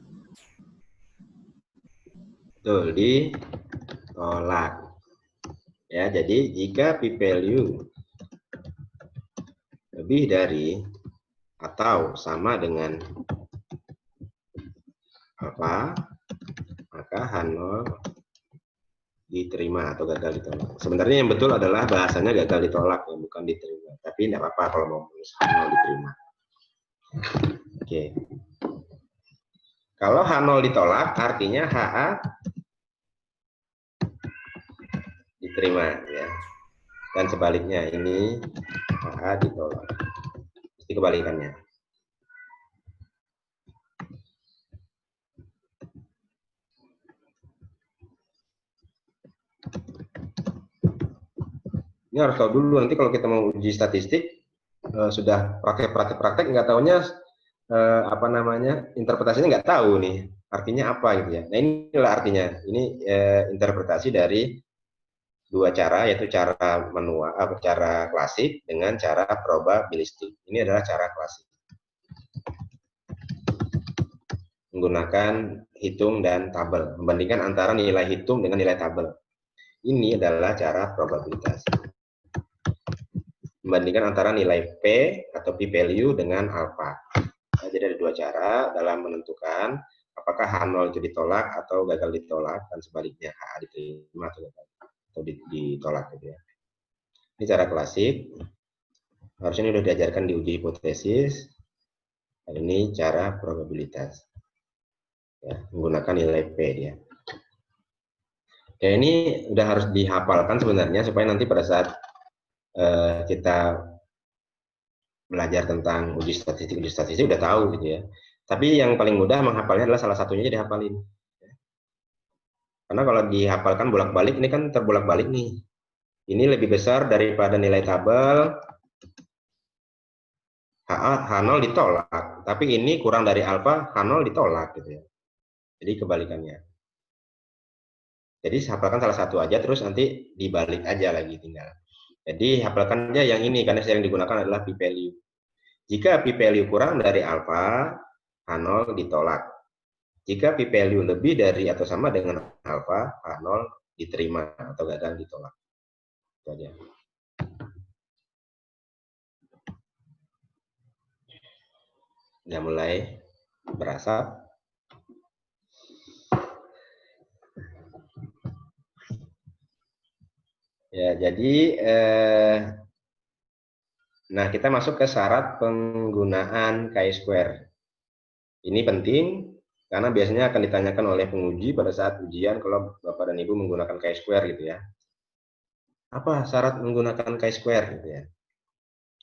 Betul, ditolak. Ya, jadi jika P value lebih dari atau sama dengan alfa, maka H0 diterima atau gagal ditolak. Sebenarnya yang betul adalah bahasanya gagal ditolak, ya, bukan diterima. Tapi tidak apa-apa kalau mau menulis H0 diterima. Oke. Kalau H0 ditolak, artinya HA diterima, ya. Dan sebaliknya, ini HA ditolak. Pasti kebalikannya. Ini harus tahu dulu, nanti kalau kita mau uji statistik, sudah praktek nggak taunya apa namanya, interpretasinya nggak tahu nih artinya apa gitu ya. Nah, inilah artinya, ini interpretasi dari dua cara, yaitu cara manual, cara klasik dengan cara probabilistik. Ini adalah cara klasik, menggunakan hitung dan tabel, membandingkan antara nilai hitung dengan nilai tabel. Ini adalah cara probabilitas, membandingkan antara nilai P atau P value dengan alfa. Nah, jadi ada dua cara dalam menentukan apakah H0 itu ditolak atau gagal ditolak, dan sebaliknya HA diterima atau gagal atau ditolak gitu ya. Ini cara klasik, harusnya ini sudah diajarkan di uji hipotesis. Dan ini cara probabilitas, ya, menggunakan nilai P dia. Ya, ini udah harus dihafalkan sebenarnya supaya nanti pada saat kita belajar tentang uji statistik udah tahu gitu ya. Tapi yang paling mudah menghafalnya adalah salah satunya jadi hafalin. Karena kalau dihafalkan bolak-balik, ini kan terbolak-balik nih. Ini lebih besar daripada nilai tabel, H0 ditolak. Tapi ini kurang dari alfa, H0 ditolak gitu ya. Jadi kebalikannya. Jadi hafalkan salah satu aja, terus nanti dibalik aja lagi tinggal. Jadi hafalkan aja yang ini, karena yang digunakan adalah P value. Jika P value kurang dari alfa, H0 ditolak. Jika P value lebih dari atau sama dengan alfa, H0 diterima atau gagal ditolak. Itu aja. Udah mulai berasap. Ya, jadi nah, kita masuk ke syarat penggunaan chi-square. Ini penting karena biasanya akan ditanyakan oleh penguji pada saat ujian kalau Bapak dan Ibu menggunakan chi-square gitu ya. Apa syarat menggunakan chi-square gitu ya?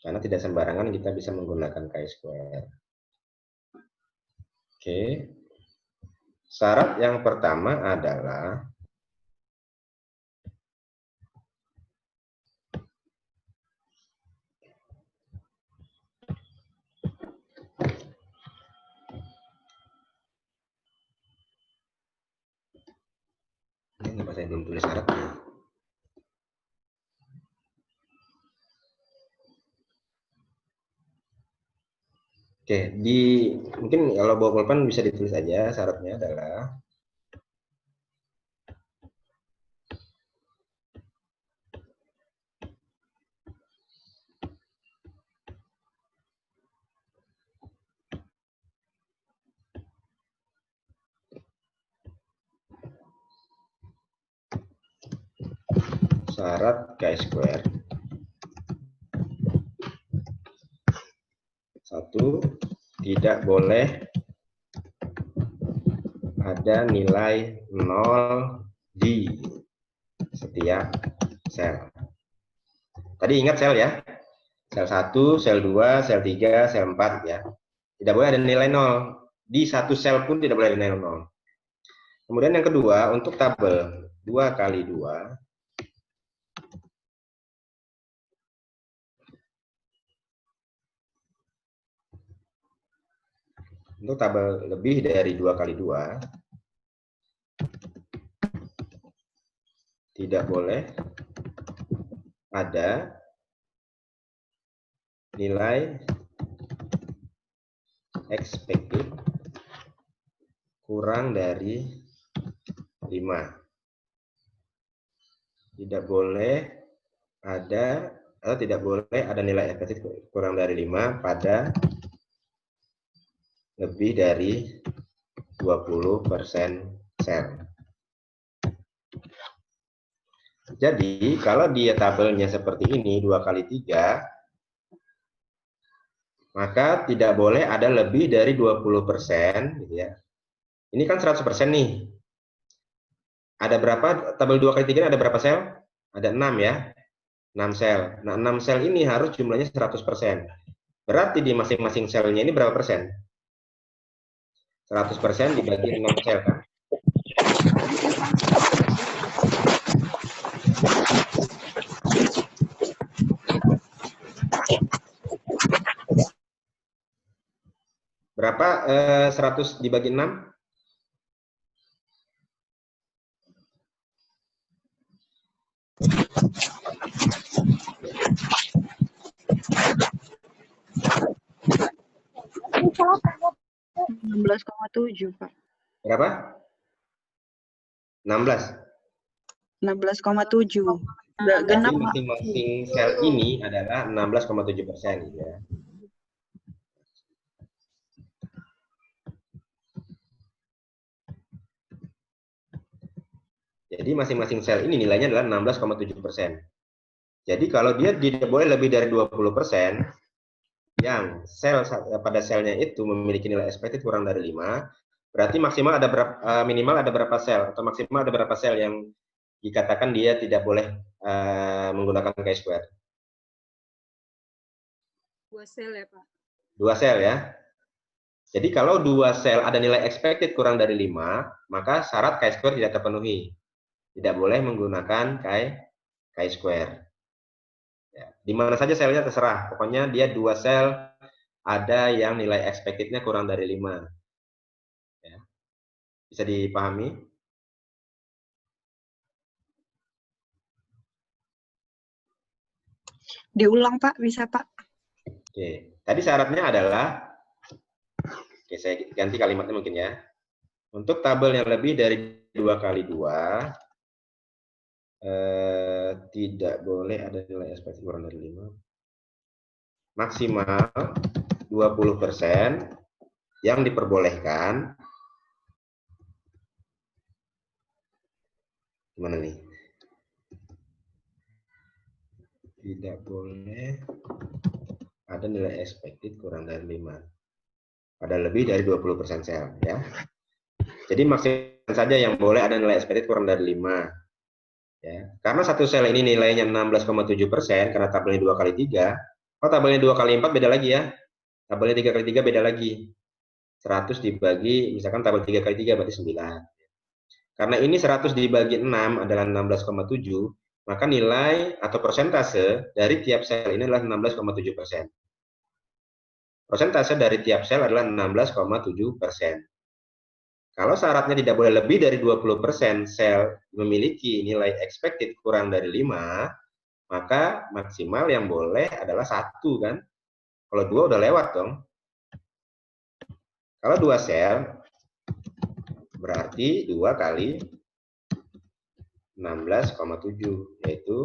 Karena tidak sembarangan kita bisa menggunakan chi-square. Oke. Syarat yang pertama adalah ini kenapa saya belum tulis syaratnya? Oke, mungkin kalau bawa pulpen bisa ditulis aja. Syaratnya adalah syarat chi-square. 1, tidak boleh ada nilai 0 di setiap sel. Tadi ingat sel ya. Sel 1, sel 2, sel 3, sel 4 ya. Tidak boleh ada nilai 0. Di satu sel pun tidak boleh ada nilai 0. Kemudian yang kedua, untuk tabel 2 kali 2. Untuk tabel lebih dari 2 kali 2, tidak boleh ada nilai expected kurang dari 5. Tidak boleh ada, atau tidak boleh ada nilai expected kurang dari 5 pada lebih dari 20% sel. Jadi, kalau dia tabelnya seperti ini, 2 kali 3, maka tidak boleh ada lebih dari 20%, gitu ya. Ini kan 100% nih. Ada berapa, tabel 2 kali 3 ada berapa sel? Ada 6 ya. 6 sel. Nah, 6 sel ini harus jumlahnya 100%. Berarti di masing-masing selnya ini berapa persen? 100% dibagi 6 sel kan? Berapa 100 dibagi 6? (16,7) Pak. Berapa? 16. 16,7. Nggak genap, Jadi Pak. masing-masing sel ini adalah 16,7% ya. Jadi masing-masing sel ini nilainya adalah 16,7%. Jadi kalau dia tidak boleh lebih dari 20%, yang sel pada selnya itu memiliki nilai expected kurang dari 5, berarti maksimal ada berapa, minimal ada berapa sel, atau maksimal ada berapa sel yang dikatakan dia tidak boleh menggunakan chi-square. 2 sel ya, Pak. 2 sel ya. Jadi kalau 2 sel ada nilai expected kurang dari 5, maka syarat chi-square tidak terpenuhi. Tidak boleh menggunakan chi-square. Ya, di mana saja selnya terserah. Pokoknya dia 2 sel ada yang nilai expected-nya kurang dari 5. Ya. Bisa dipahami? Diulang, Pak. Bisa, Pak. Oke. Tadi syaratnya adalah, oke, saya ganti kalimatnya mungkin ya. Untuk tabel yang lebih dari 2 kali 2, tidak boleh ada nilai expected kurang dari 5. Maksimal 20% yang diperbolehkan. Gimana nih? Tidak boleh ada nilai expected kurang dari 5. Pada lebih dari 20% sel ya. Jadi maksimal saja yang boleh ada nilai expected kurang dari 5. Ya. Karena satu sel ini nilainya 16,7%, karena tabelnya 2 kali 3, kalau tabelnya 2 kali 4 beda lagi ya. Tabelnya 3 kali 3 beda lagi. 100 dibagi, misalkan tabel 3 kali 3 berarti 9. Karena ini 100 dibagi 6 adalah 16,7, maka nilai atau persentase dari tiap sel ini adalah 16,7%. Persentase dari tiap sel adalah 16,7%. Kalau syaratnya tidak boleh lebih dari 20% sel memiliki nilai expected kurang dari 5, maka maksimal yang boleh adalah 1 kan. Kalau 2 udah lewat dong. Kalau 2 sel, berarti 2 kali 16,7, yaitu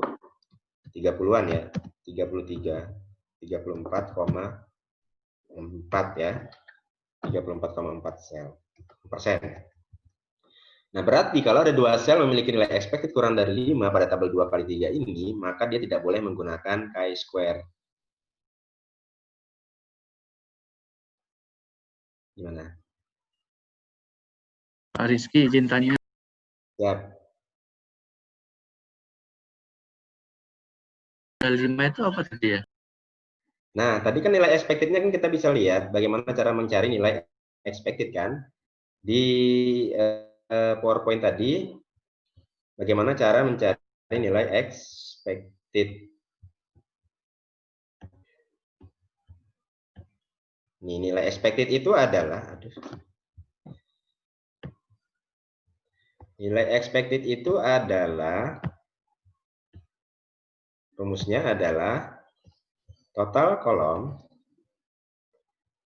30-an ya. 33, 34,4 ya. 34,4 sel. %. Nah, berarti kalau ada dua sel memiliki nilai expected kurang dari 5 pada tabel 2 kali 3 ini, maka dia tidak boleh menggunakan chi-square. Gimana? Pak Rizky izin tanya. Siap. Dari 5 itu apa tadi ya? Nah, tadi kan nilai expected-nya kan kita bisa lihat bagaimana cara mencari nilai expected kan. Di PowerPoint tadi, bagaimana cara mencari nilai expected. Ini nilai expected itu adalah, nilai expected itu adalah, rumusnya adalah total kolom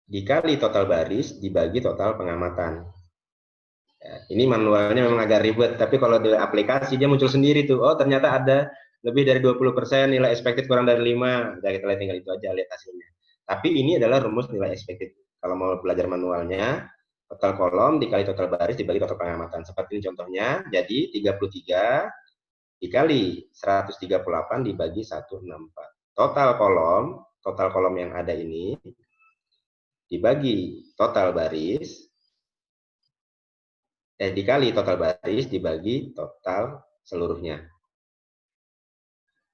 dikali total baris dibagi total pengamatan. Ya, ini manualnya memang agak ribet, tapi kalau di aplikasi dia muncul sendiri tuh. Oh, ternyata ada lebih dari 20% nilai expected kurang dari 5. Ya, kita lihat tinggal itu aja, lihat hasilnya. Tapi ini adalah rumus nilai expected. Kalau mau belajar manualnya, total kolom dikali total baris dibagi total pengamatan. Seperti ini contohnya, jadi 33 dikali 138 dibagi 164. Total kolom yang ada ini dibagi total baris, dikali total baris dibagi total seluruhnya.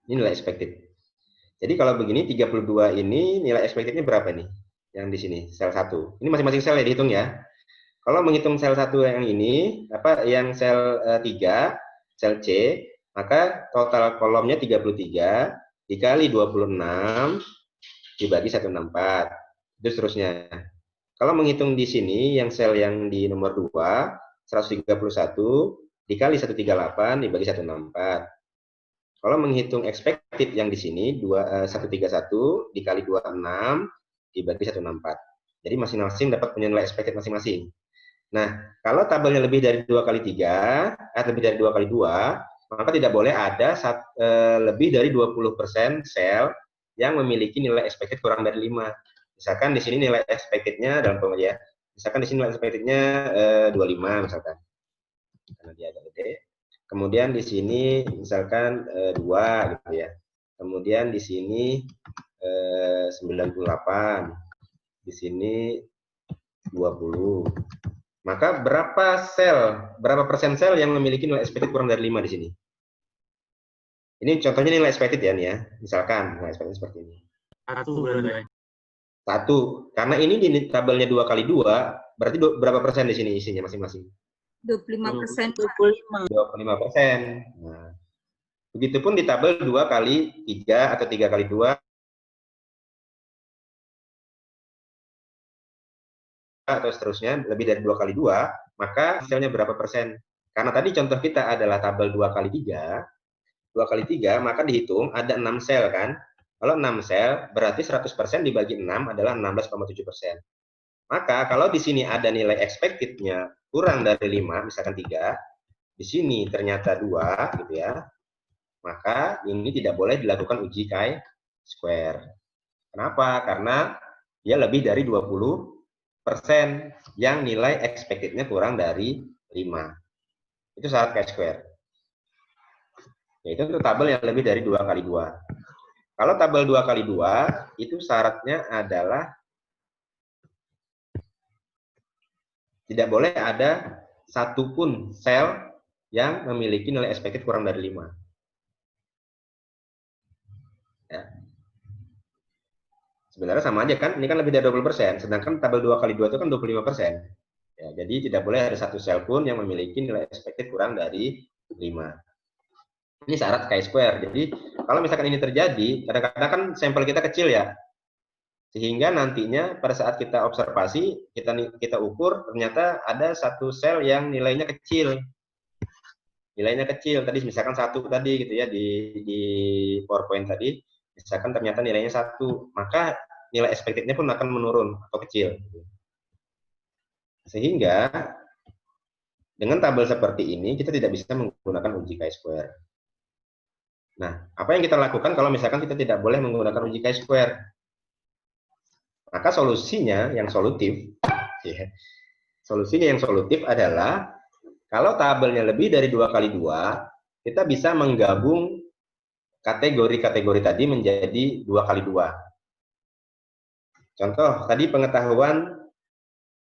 Ini nilai expected. Jadi kalau begini 32 ini nilai expected-nya berapa nih? Yang di sini, sel 1. Ini masing-masing sel ya dihitung ya. Kalau menghitung sel 1 yang ini, yang sel 3, sel C, maka total kolomnya 33 dikali 26 dibagi 164. Itu seterusnya. Kalau menghitung di sini, yang sel yang di nomor 2, 131 dikali 138 dibagi 164. Kalau menghitung expected yang di sini 131 dikali 26 dibagi 164. Jadi masing-masing dapat punya nilai expected masing-masing. Nah, kalau tabelnya lebih dari 2 kali 3, lebih dari 2 kali 2, maka tidak boleh ada lebih dari 20% sel yang memiliki nilai expected kurang dari 5. Misalkan di sini nilai expected-nya dalam pengertian, misalkan di sini nilai expected-nya 25 misalkan. Karena dia agak gede. Kemudian di sini misalkan 2 gitu ya. Kemudian di sini 98. Di sini 20. Maka berapa persen sel yang memiliki nilai expected kurang dari 5 di sini? Ini contohnya nilai expected ya nih ya. Misalkan nilai expected seperti ini. 1 Karena ini di tabelnya 2 kali 2, berarti berapa persen di sini isinya masing-masing? 25%. 25%. Nah, begitupun di tabel 2 kali 3 atau 3 kali 2 atau seterusnya lebih dari 2 kali 2, maka selnya berapa persen? Karena tadi contoh kita adalah tabel 2 kali 3, 2 kali 3, maka dihitung ada 6 sel kan? Kalau 6 sel, berarti 100% dibagi 6 adalah 16,7%. Maka kalau di sini ada nilai expected-nya kurang dari 5, misalkan 3, di sini ternyata 2 gitu ya, maka ini tidak boleh dilakukan uji chi-square. Kenapa? Karena dia lebih dari 20% yang nilai expected-nya kurang dari 5. Itu syarat chi-square. Yaitu untuk tabel yang lebih dari 2 kali 2. Kalau tabel 2 kali 2, itu syaratnya adalah tidak boleh ada satupun sel yang memiliki nilai expected kurang dari 5. Ya. Sebenarnya sama aja kan, ini kan lebih dari 20%, sedangkan tabel 2 kali 2 itu kan 25%. Ya, jadi tidak boleh ada satu sel pun yang memiliki nilai expected kurang dari 5. Ini syarat chi-square. Jadi kalau misalkan ini terjadi, kadang-kadang kan sampel kita kecil ya, sehingga nantinya pada saat kita observasi, kita ukur, ternyata ada satu sel yang nilainya kecil. Nilainya kecil, tadi misalkan 1 tadi gitu ya, di PowerPoint tadi, misalkan ternyata nilainya 1, maka nilai expected-nya pun akan menurun atau kecil. Sehingga dengan tabel seperti ini, kita tidak bisa menggunakan uji chi-square. Nah, apa yang kita lakukan kalau misalkan kita tidak boleh menggunakan uji chi-square? Maka solusinya yang solutif, ya, solusinya yang solutif adalah Kalau tabelnya lebih dari 2 kali 2, kita bisa menggabung kategori-kategori tadi menjadi 2 kali 2. Contoh, tadi pengetahuan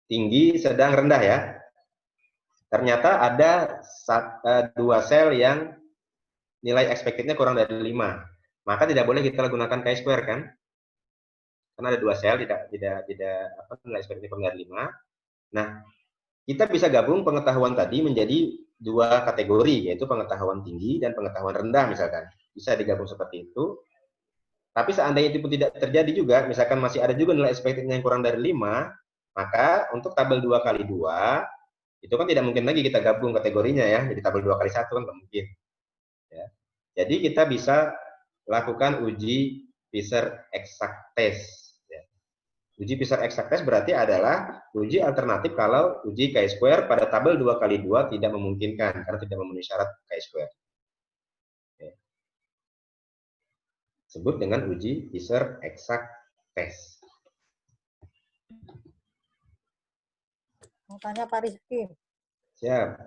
tinggi, sedang, rendah ya. Ternyata ada 2 sel yang nilai expected-nya kurang dari 5. Maka tidak boleh kita gunakan chi-square kan? Karena ada 2 sel tidak nilai expected-nya kurang dari 5. Nah, kita bisa gabung pengetahuan tadi menjadi 2 kategori, yaitu pengetahuan tinggi dan pengetahuan rendah misalkan. Bisa digabung seperti itu. Tapi seandainya itu pun tidak terjadi juga, misalkan masih ada juga nilai expected-nya yang kurang dari 5, maka untuk tabel 2 kali 2, itu kan tidak mungkin lagi kita gabung kategorinya ya, jadi tabel 2 kali 1 kan nggak mungkin. Ya. Jadi kita bisa lakukan uji Fisher exact test. Ya. Uji Fisher exact test berarti adalah uji alternatif kalau uji chi-square pada tabel 2 kali 2 tidak memungkinkan, karena tidak memenuhi syarat chi-square. Ya. Sebut dengan uji Fisher exact test. Mau tanya Pak Rizky, Siap.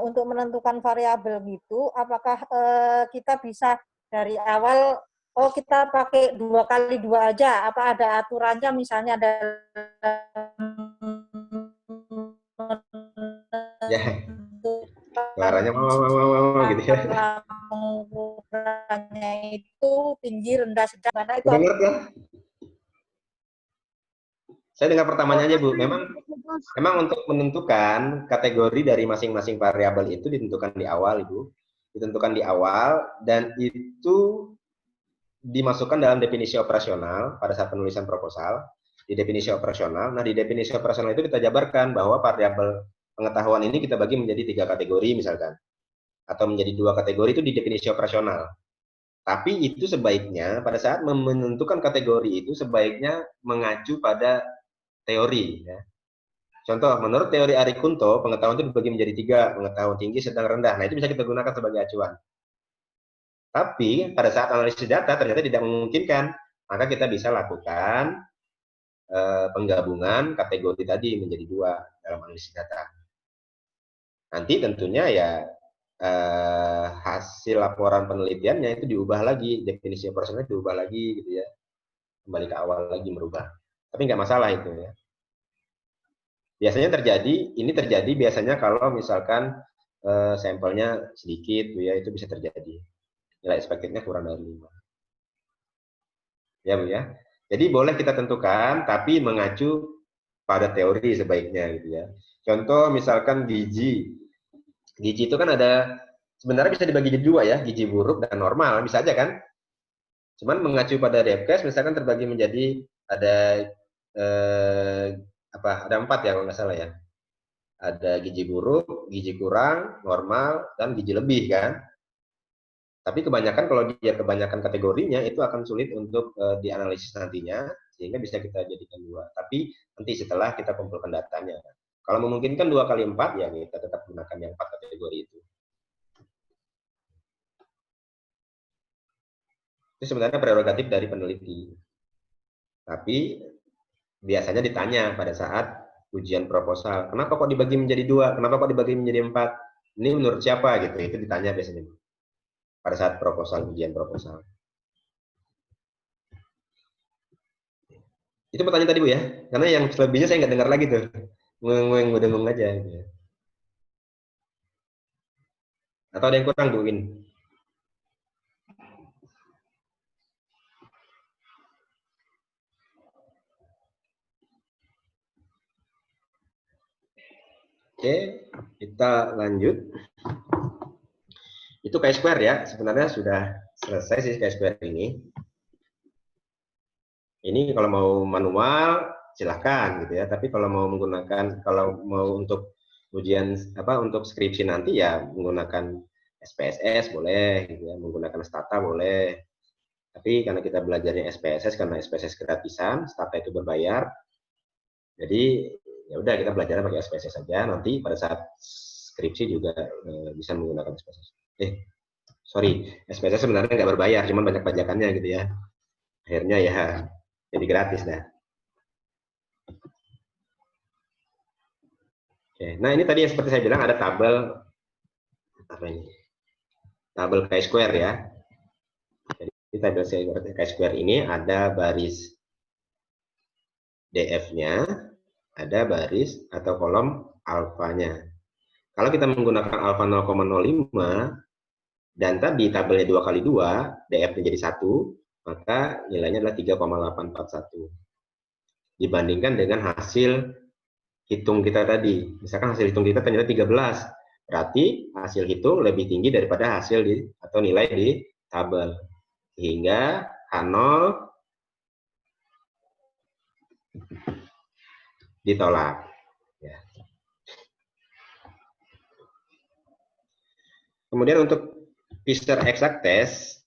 untuk menentukan variabel gitu, apakah kita bisa dari awal, oh kita pakai 2 kali 2 aja, apa ada aturannya misalnya Ya. Suaranya gitu ya. Pengukurannya itu tinggi, rendah, sedang, mana itu? Dengar kan? Saya dengar pertamanya aja Bu. Memang untuk menentukan kategori dari masing-masing variabel itu ditentukan di awal Ibu. Ditentukan di awal dan itu dimasukkan dalam definisi operasional pada saat penulisan proposal. Di definisi operasional. Nah, di definisi operasional itu kita jabarkan bahwa variabel pengetahuan ini kita bagi menjadi 3 kategori misalkan. Atau menjadi 2 kategori itu di definisi operasional. Tapi itu sebaiknya pada saat menentukan kategori itu sebaiknya mengacu pada teori. Ya. Contoh, menurut teori Ari Kunto, pengetahuan itu dibagi menjadi 3, pengetahuan tinggi, sedang, rendah. Nah, itu bisa kita gunakan sebagai acuan. Tapi pada saat analisis data ternyata tidak memungkinkan, maka kita bisa lakukan penggabungan kategori tadi menjadi 2 dalam analisis data. Nanti tentunya ya hasil laporan penelitiannya itu diubah lagi, definisi operasionalnya diubah lagi gitu ya, kembali ke awal lagi merubah. Tapi nggak masalah itu ya. Biasanya ini terjadi biasanya kalau misalkan sampelnya sedikit tuh ya, itu bisa terjadi. Nilai expected-nya kurang dari 5. Ya Bu ya. Jadi boleh kita tentukan tapi mengacu pada teori sebaiknya gitu ya. Contoh misalkan gizi. Gizi itu kan ada sebenarnya bisa dibagi jadi 2 ya, gizi buruk dan normal, bisa aja kan? Cuman mengacu pada Debkes misalkan terbagi menjadi ada ada 4 ya kalau nggak salah ya. Ada gizi buruk, gizi kurang, normal, dan gizi lebih kan. Tapi kebanyakan kalau dia kebanyakan kategorinya itu akan sulit untuk dianalisis nantinya, sehingga bisa kita jadikan 2. Tapi nanti setelah kita kumpulkan datanya. Kalau memungkinkan 2 kali 4 ya kita tetap gunakan yang 4 kategori itu. Itu sebenarnya prerogatif dari peneliti. Tapi biasanya ditanya pada saat ujian proposal, kenapa kok dibagi menjadi 2? Kenapa kok dibagi menjadi 4? Ini menurut siapa gitu? Itu ditanya biasanya pada saat ujian proposal. Itu pertanyaan tadi Bu ya, karena yang selebihnya saya nggak dengar lagi tuh, ngeng aja. Gitu ya. Atau ada yang kurang Bu Win? Oke, kita lanjut. Itu chi-square ya, sebenarnya sudah selesai sih chi-square ini. Ini kalau mau manual silahkan gitu ya, tapi kalau mau menggunakan, kalau mau untuk ujian untuk skripsi nanti ya menggunakan SPSS boleh gitu ya, menggunakan Stata boleh. Tapi karena kita belajarnya SPSS karena SPSS gratisan, Stata itu berbayar. Jadi ya udah kita belajarnya pakai SPSS saja, nanti pada saat skripsi juga bisa menggunakan SPSS. Sorry, SPSS sebenarnya nggak berbayar, cuman banyak pajakannya gitu ya. Akhirnya ya jadi gratis dah. Oke. Nah, ini tadi yang seperti saya bilang ada tabel apa ini? Tabel chi-square ya. Jadi di tabel chi-square ini ada baris DF-nya, ada baris atau kolom alfanya. Kalau kita menggunakan alfa 0,05 dan tadi tabelnya 2 kali 2, DF-nya jadi 1, maka nilainya adalah 3,841. Dibandingkan dengan hasil hitung kita tadi. Misalkan hasil hitung kita ternyata 13. Berarti hasil hitung lebih tinggi daripada hasil atau nilai di tabel. Sehingga H0 ditolak. Ya. Kemudian untuk Fisher exact test,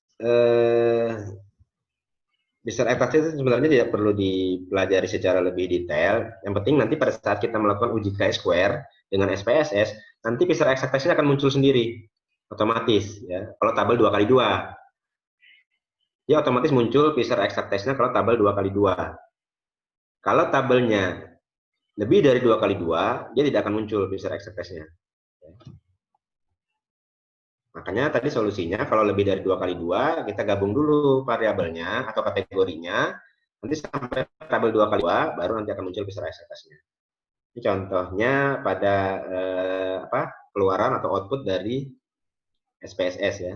Fisher exact test sebenarnya tidak perlu dipelajari secara lebih detail. Yang penting nanti pada saat kita melakukan uji chi-square dengan SPSS, nanti Fisher exact test-nya akan muncul sendiri, otomatis. Ya. Kalau tabel 2 kali 2, dia otomatis muncul Fisher exact test-nya kalau tabel 2 kali 2. Kalau tabelnya lebih dari 2 kali 2, dia tidak akan muncul Fisher exact test-nya. Makanya tadi solusinya kalau lebih dari 2 kali 2, kita gabung dulu variabelnya atau kategorinya. Nanti sampai tabel 2 kali 2, baru nanti akan muncul Fisher exact test-nya. Ini contohnya pada keluaran atau output dari SPSS ya.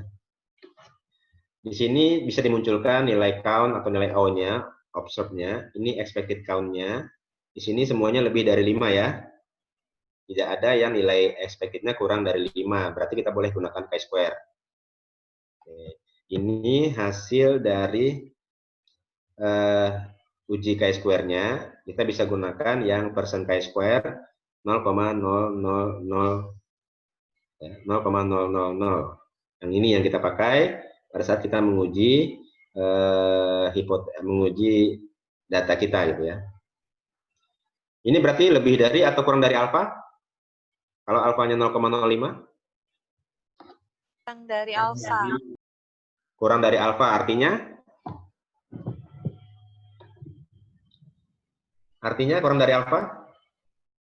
Di sini bisa dimunculkan nilai count atau nilai O-nya, observe-nya. Ini expected count-nya. Di sini semuanya lebih dari 5 ya. Tidak ada yang nilai expected-nya kurang dari 5. Berarti kita boleh gunakan chi-square. Ini hasil dari uji chi-square-nya. Kita bisa gunakan yang persen chi-square 0,000. Yang ini yang kita pakai pada saat kita menguji menguji data kita gitu ya. Ini berarti lebih dari atau kurang dari alfa? Kalau alfanya 0,05? Kurang dari alfa. Kurang dari alfa artinya? Artinya kurang dari alfa?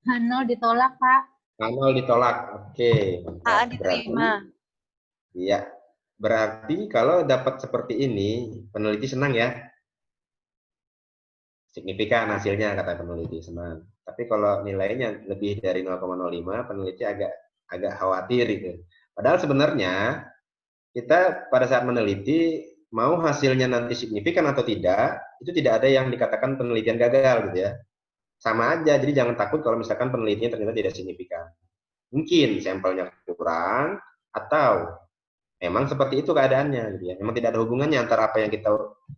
H0 ditolak, Pak. H0 ditolak. Oke. A diterima. Iya. Berarti kalau dapat seperti ini, peneliti senang ya. Signifikan hasilnya kata peneliti, senang. Tapi kalau nilainya lebih dari 0,05, peneliti agak khawatir gitu. Padahal sebenarnya kita pada saat meneliti mau hasilnya nanti signifikan atau tidak, itu tidak ada yang dikatakan penelitian gagal gitu ya. Sama aja, jadi jangan takut kalau misalkan penelitian ternyata tidak signifikan. Mungkin sampelnya kurang atau memang seperti itu keadaannya gitu ya. Memang tidak ada hubungannya antara apa yang kita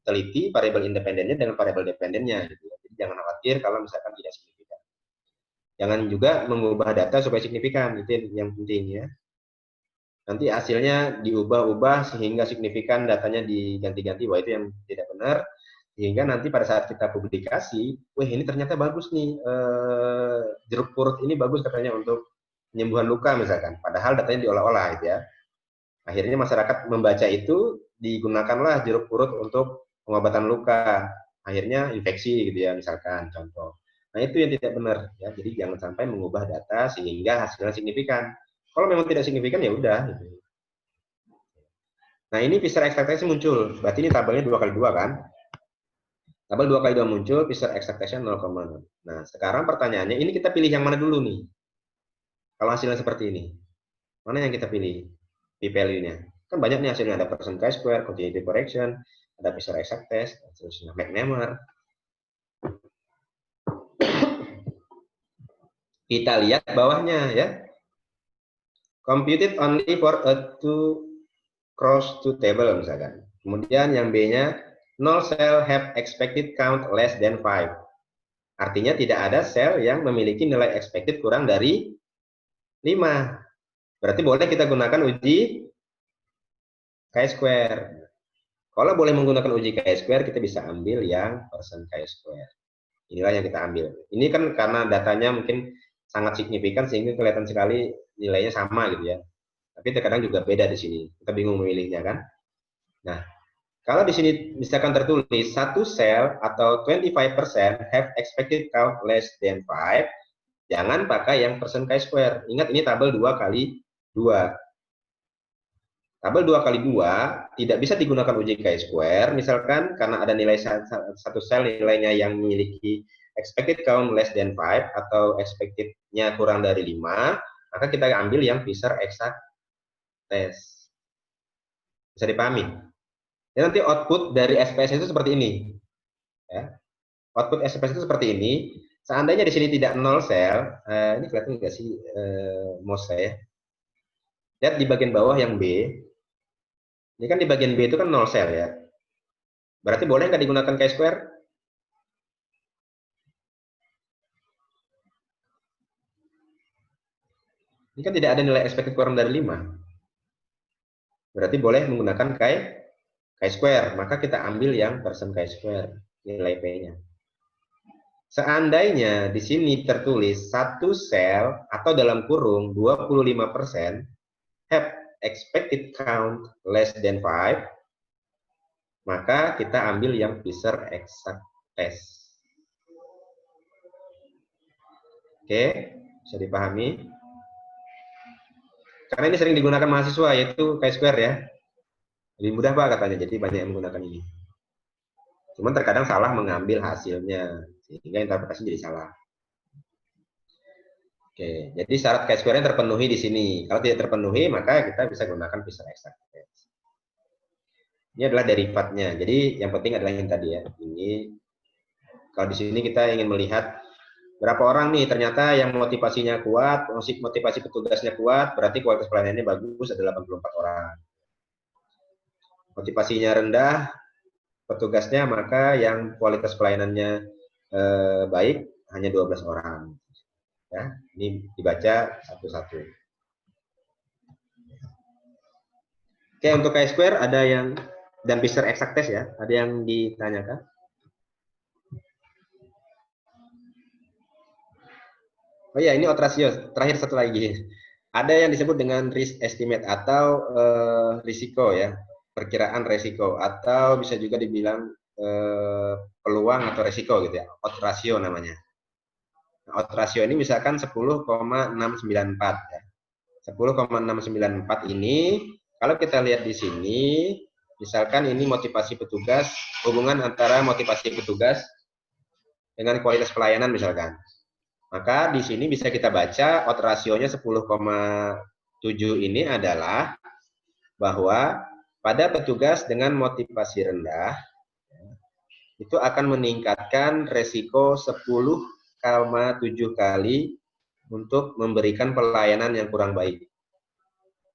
teliti variabel independennya dengan variabel dependennya gitu ya. Jadi jangan khawatir kalau misalkan tidak signifikan. Jangan juga mengubah data supaya signifikan, itu yang penting ya. Nanti hasilnya diubah-ubah sehingga signifikan, datanya diganti-ganti, wah itu yang tidak benar. Sehingga nanti pada saat kita publikasi, wah ini ternyata bagus nih, jeruk purut ini bagus katanya untuk penyembuhan luka misalkan. Padahal datanya diolah-olah gitu ya. Akhirnya masyarakat membaca itu, digunakanlah jeruk purut untuk pengobatan luka. Akhirnya infeksi gitu ya misalkan contoh. Nah itu yang tidak benar ya. Jadi jangan sampai mengubah data sehingga hasilnya signifikan. Kalau memang tidak signifikan ya udah. Gitu. Nah ini Fisher exact test muncul. Berarti ini tabelnya 2 kali 2 kan? Tabel 2 kali 2 muncul, Fisher exact test-nya 0,0. Nah sekarang pertanyaannya, ini kita pilih yang mana dulu nih? Kalau hasilnya seperti ini, mana yang kita pilih? P-value-nya. Kan banyak nih hasilnya, ada percent chi-square, continuity correction, ada Fisher exact test, terusnya McNemar. Kita lihat bawahnya ya. Computed only for a cross two table misalkan. Kemudian yang B-nya, no cell have expected count less than 5. Artinya tidak ada sel yang memiliki nilai expected kurang dari 5. Berarti boleh kita gunakan uji chi-square. Kalau boleh menggunakan uji chi-square, kita bisa ambil yang persen chi-square. Inilah yang kita ambil. Ini kan karena datanya mungkin sangat signifikan sehingga kelihatan sekali nilainya sama gitu ya. Tapi terkadang juga beda di sini. Kita bingung memilihnya kan. Nah, kalau di sini misalkan tertulis satu sel atau 25% have expected count less than 5, Jangan pakai yang persen chi-square. Ingat ini tabel 2 kali 2. Tabel 2 kali 2 tidak bisa digunakan uji chi-square, misalkan karena ada nilai satu sel nilainya yang memiliki expected count less than 5 atau expected-nya kurang dari 5, maka kita ambil yang Fisher exact test. Bisa dipahami? Dan nanti output dari SPS itu seperti ini. Ya. Output SPS itu seperti ini. Seandainya di sini tidak 0 sel, ini kelihatan nggak sih mouse saya? Lihat di bagian bawah yang B. Ini kan di bagian B itu kan 0 sel ya. Berarti boleh nggak digunakan chi-square? Ini kan tidak ada nilai expected kurang dari 5. Berarti boleh menggunakan chi-square. Maka kita ambil yang persen chi-square, nilai P-nya. Seandainya di sini tertulis satu sel atau dalam kurung 25% have expected count less than 5, maka kita ambil yang Fisher exact test. Oke, bisa dipahami? Karena ini sering digunakan mahasiswa, yaitu chi-square ya. Lebih mudah Pak katanya, jadi banyak yang menggunakan ini. Cuman terkadang salah mengambil hasilnya, sehingga interpretasi jadi salah. Oke, jadi syarat chi-square-nya terpenuhi di sini. Kalau tidak terpenuhi, maka kita bisa gunakan Fisher exact test. Ini adalah derivatnya. Jadi yang penting adalah yang tadi ya. Ini kalau di sini kita ingin melihat berapa orang nih ternyata yang motivasinya kuat, motivasi petugasnya kuat, berarti kualitas pelayanannya bagus, ada 84 orang. Motivasinya rendah, petugasnya, maka yang kualitas pelayanannya baik hanya 12 orang. Ya, ini dibaca satu-satu. Oke, untuk chi-square ada yang, dan Fisher exact test ya, ada yang ditanyakan? Oh ya, ini odds ratio. Terakhir satu lagi. Ada yang disebut dengan risk estimate atau risiko ya, perkiraan risiko, atau bisa juga dibilang peluang atau risiko gitu ya. Odds ratio namanya. Nah, odds ratio ini misalkan 10,694 ya. 10,694 ini kalau kita lihat di sini, misalkan ini motivasi petugas, hubungan antara motivasi petugas dengan kualitas pelayanan misalkan. Maka di sini bisa kita baca odds rasionya 10,7 ini adalah bahwa pada petugas dengan motivasi rendah itu akan meningkatkan resiko 10,7 kali untuk memberikan pelayanan yang kurang baik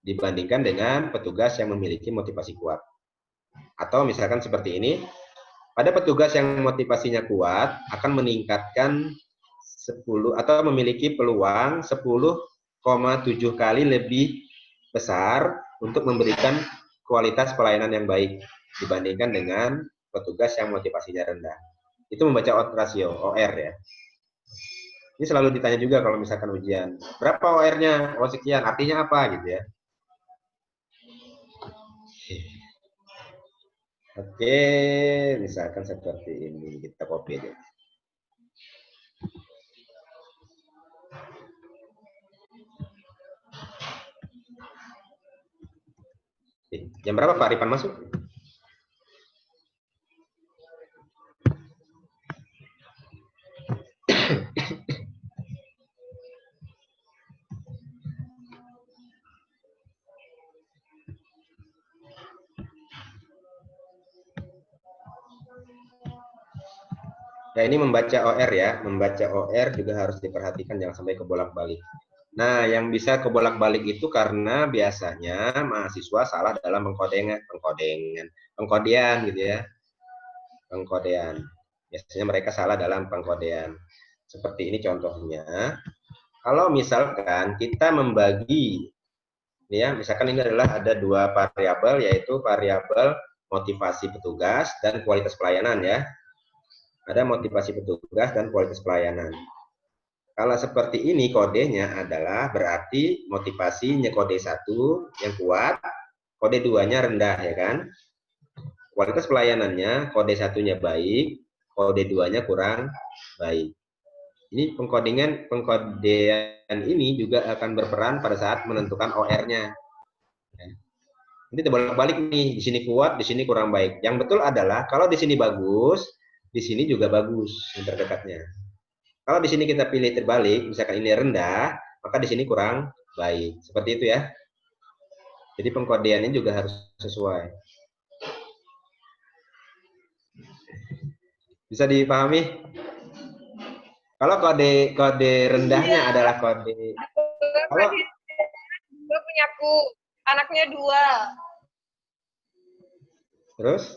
dibandingkan dengan petugas yang memiliki motivasi kuat. Atau misalkan seperti ini, pada petugas yang motivasinya kuat akan meningkatkan 10 atau memiliki peluang 10,7 kali lebih besar untuk memberikan kualitas pelayanan yang baik dibandingkan dengan petugas yang motivasinya rendah. Itu membaca odds ratio, OR ya. Ini selalu ditanya juga kalau misalkan ujian. Berapa OR-nya? Oh sekian, artinya apa gitu ya. Oke, misalkan seperti ini, kita copy aja. Jam berapa Pak Ripan masuk? Ya ini membaca OR ya, membaca OR juga harus diperhatikan jangan sampai kebolak-balik. Nah, yang bisa kebolak-balik itu karena biasanya mahasiswa salah dalam pengkodean gitu ya. Pengkodean. Biasanya mereka salah dalam pengkodean. Seperti ini contohnya. Kalau misalkan kita membagi, ya, misalkan ini adalah ada dua variabel, yaitu variabel motivasi petugas dan kualitas pelayanan ya. Ada motivasi petugas dan kualitas pelayanan. Kalau seperti ini kodenya adalah berarti motivasinya kode 1 yang kuat, kode 2-nya rendah ya kan. Kualitas pelayanannya kode 1-nya baik, kode 2-nya kurang baik. Ini pengkodean ini juga akan berperan pada saat menentukan OR-nya. Ini bolak-balik nih, di sini kuat, di sini kurang baik. Yang betul adalah kalau di sini bagus, di sini juga bagus yang terdekatnya. Kalau di sini kita pilih terbalik, misalkan ini rendah, maka di sini kurang baik. Seperti itu ya. Jadi pengkodeannya juga harus sesuai. Bisa dipahami? Kalau kode rendahnya adalah kode. Kalau Gue punyaku, anaknya 2. terus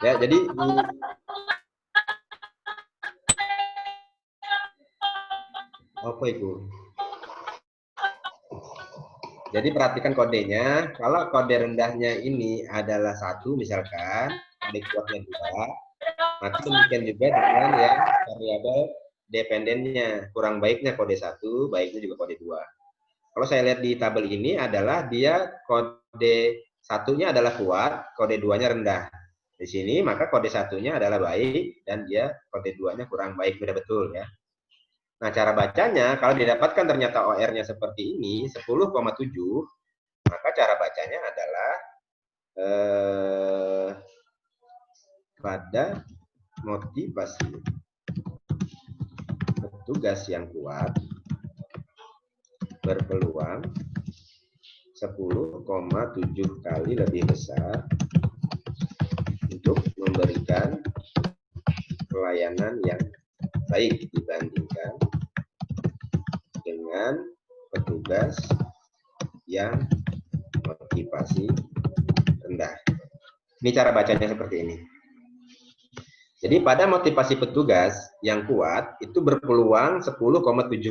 ya, jadi apa itu? Jadi perhatikan kodenya. Kalau kode rendahnya ini adalah 1 misalkan, kode kuatnya 2, maka demikian juga dengan yang variabel dependennya. Kurang baiknya kode 1, baiknya juga kode 2. Kalau saya lihat di tabel ini adalah dia kode 1-nya adalah kuat, kode 2-nya rendah. Di sini maka kode 1-nya adalah baik dan dia kode 2-nya kurang baik. Sudah betul ya. Nah, cara bacanya kalau didapatkan ternyata OR-nya seperti ini 10,7, maka cara bacanya adalah pada motivasi petugas yang kuat berpeluang 10,7 kali lebih besar untuk memberikan pelayanan yang baik dibandingkan dengan petugas yang motivasi rendah. Ini cara bacanya seperti ini. Jadi pada motivasi petugas yang kuat itu berpeluang 10,7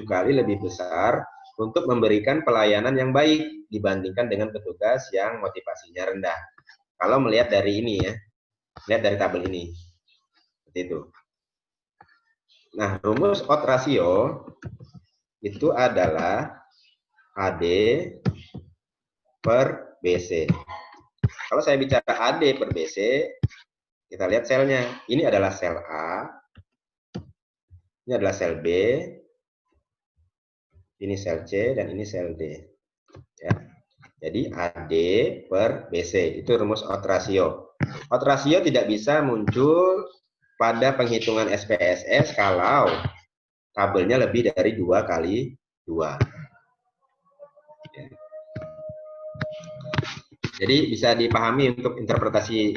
kali lebih besar untuk memberikan pelayanan yang baik dibandingkan dengan petugas yang motivasinya rendah. Kalau melihat dari ini ya, lihat dari tabel ini. Seperti itu. Nah, rumus odds ratio itu adalah AD per BC. Kalau saya bicara AD per BC, kita lihat selnya. Ini adalah sel A, ini adalah sel B, ini sel C, dan ini sel D. Ya. Jadi AD per BC, itu rumus odds ratio. Odds ratio tidak bisa muncul pada penghitungan SPSS kalau tabelnya lebih dari 2 kali 2. Ya. Jadi bisa dipahami untuk interpretasi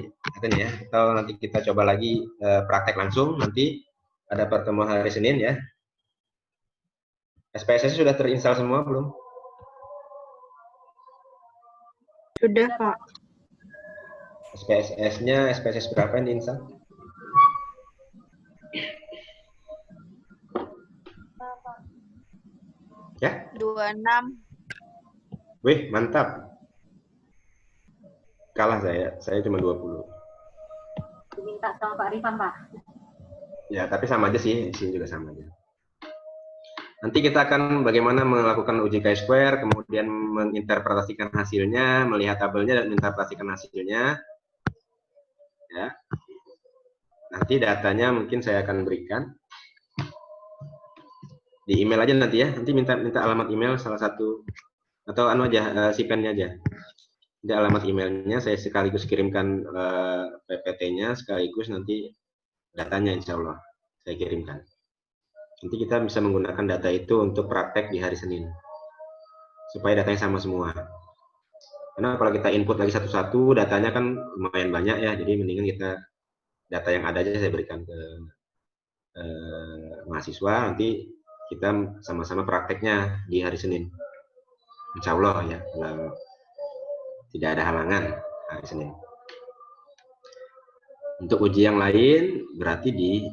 ya. Atau nanti kita coba lagi praktek langsung. Nanti ada pertemuan hari Senin ya. SPSS sudah terinstall semua belum? Sudah, Pak. SPSS-nya SPSS berapa yang diinstal? Ya? 26. Wih, mantap. Kalah saya cuma 20. Diminta sama Pak Rifan, Pak. Ya, tapi sama aja sih, di sini juga sama aja. Nanti kita akan bagaimana melakukan uji chi-square, kemudian menginterpretasikan hasilnya, melihat tabelnya dan menginterpretasikan hasilnya. Ya. Nanti datanya mungkin saya akan berikan di email aja nanti ya. Nanti minta alamat email salah satu atau anu aja sipennya aja. Nanti alamat emailnya saya sekaligus kirimkan PPT-nya sekaligus nanti datanya insya Allah saya kirimkan. Nanti kita bisa menggunakan data itu untuk praktek di hari Senin supaya datanya sama semua. Karena kalau kita input lagi satu-satu datanya kan lumayan banyak ya, jadi mendingan kita data yang ada aja saya berikan ke mahasiswa, nanti kita sama-sama prakteknya di hari Senin. Insya Allah ya, kalau tidak ada halangan hari Senin. Untuk uji yang lain berarti di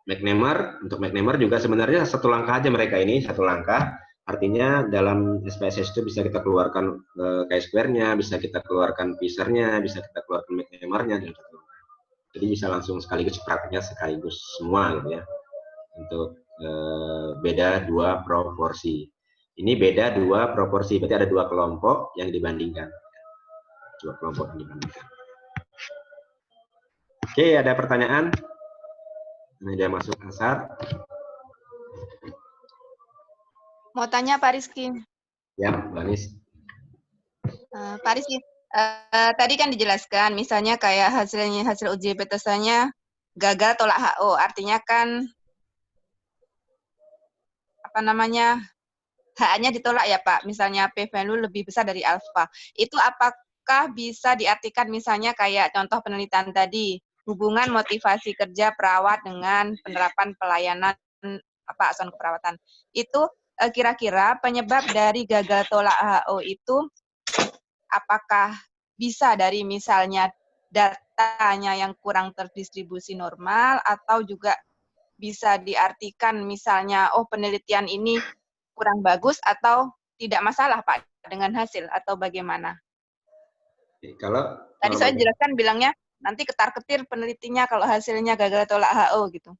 McNamara. Untuk McNamara juga sebenarnya satu langkah aja mereka ini, satu langkah. Artinya dalam SPSS itu bisa kita keluarkan chi-square-nya, bisa kita keluarkan Fisher-nya, bisa kita keluarkan McNamara-nya dalam satu langkah. Jadi bisa langsung sekaligus praktiknya sekaligus semua gitu ya. Untuk beda 2 proporsi. Ini beda 2 proporsi, berarti ada 2 kelompok yang dibandingkan. 2 kelompok yang dibandingkan. Oke, ada pertanyaan? Ini dia masuk Asar. Mau tanya Pak Rizky. Ya, Mbak Anis. Pak Rizky, tadi kan dijelaskan, misalnya kayak hasil uji PTSA-nya gagal tolak HO, artinya kan apa namanya H-nya ditolak ya Pak, misalnya p-value lebih besar dari alfa. Itu apakah bisa diartikan misalnya kayak contoh penelitian tadi, hubungan motivasi kerja perawat dengan penerapan pelayanan asuhan keperawatan. Itu kira-kira penyebab dari gagal tolak HO itu apakah bisa dari misalnya datanya yang kurang terdistribusi normal atau juga bisa diartikan misalnya penelitian ini kurang bagus atau tidak masalah Pak dengan hasil atau bagaimana? Kalau tadi saya jelaskan bilangnya nanti ketar-ketir penelitinya kalau hasilnya gagal tolak HO gitu.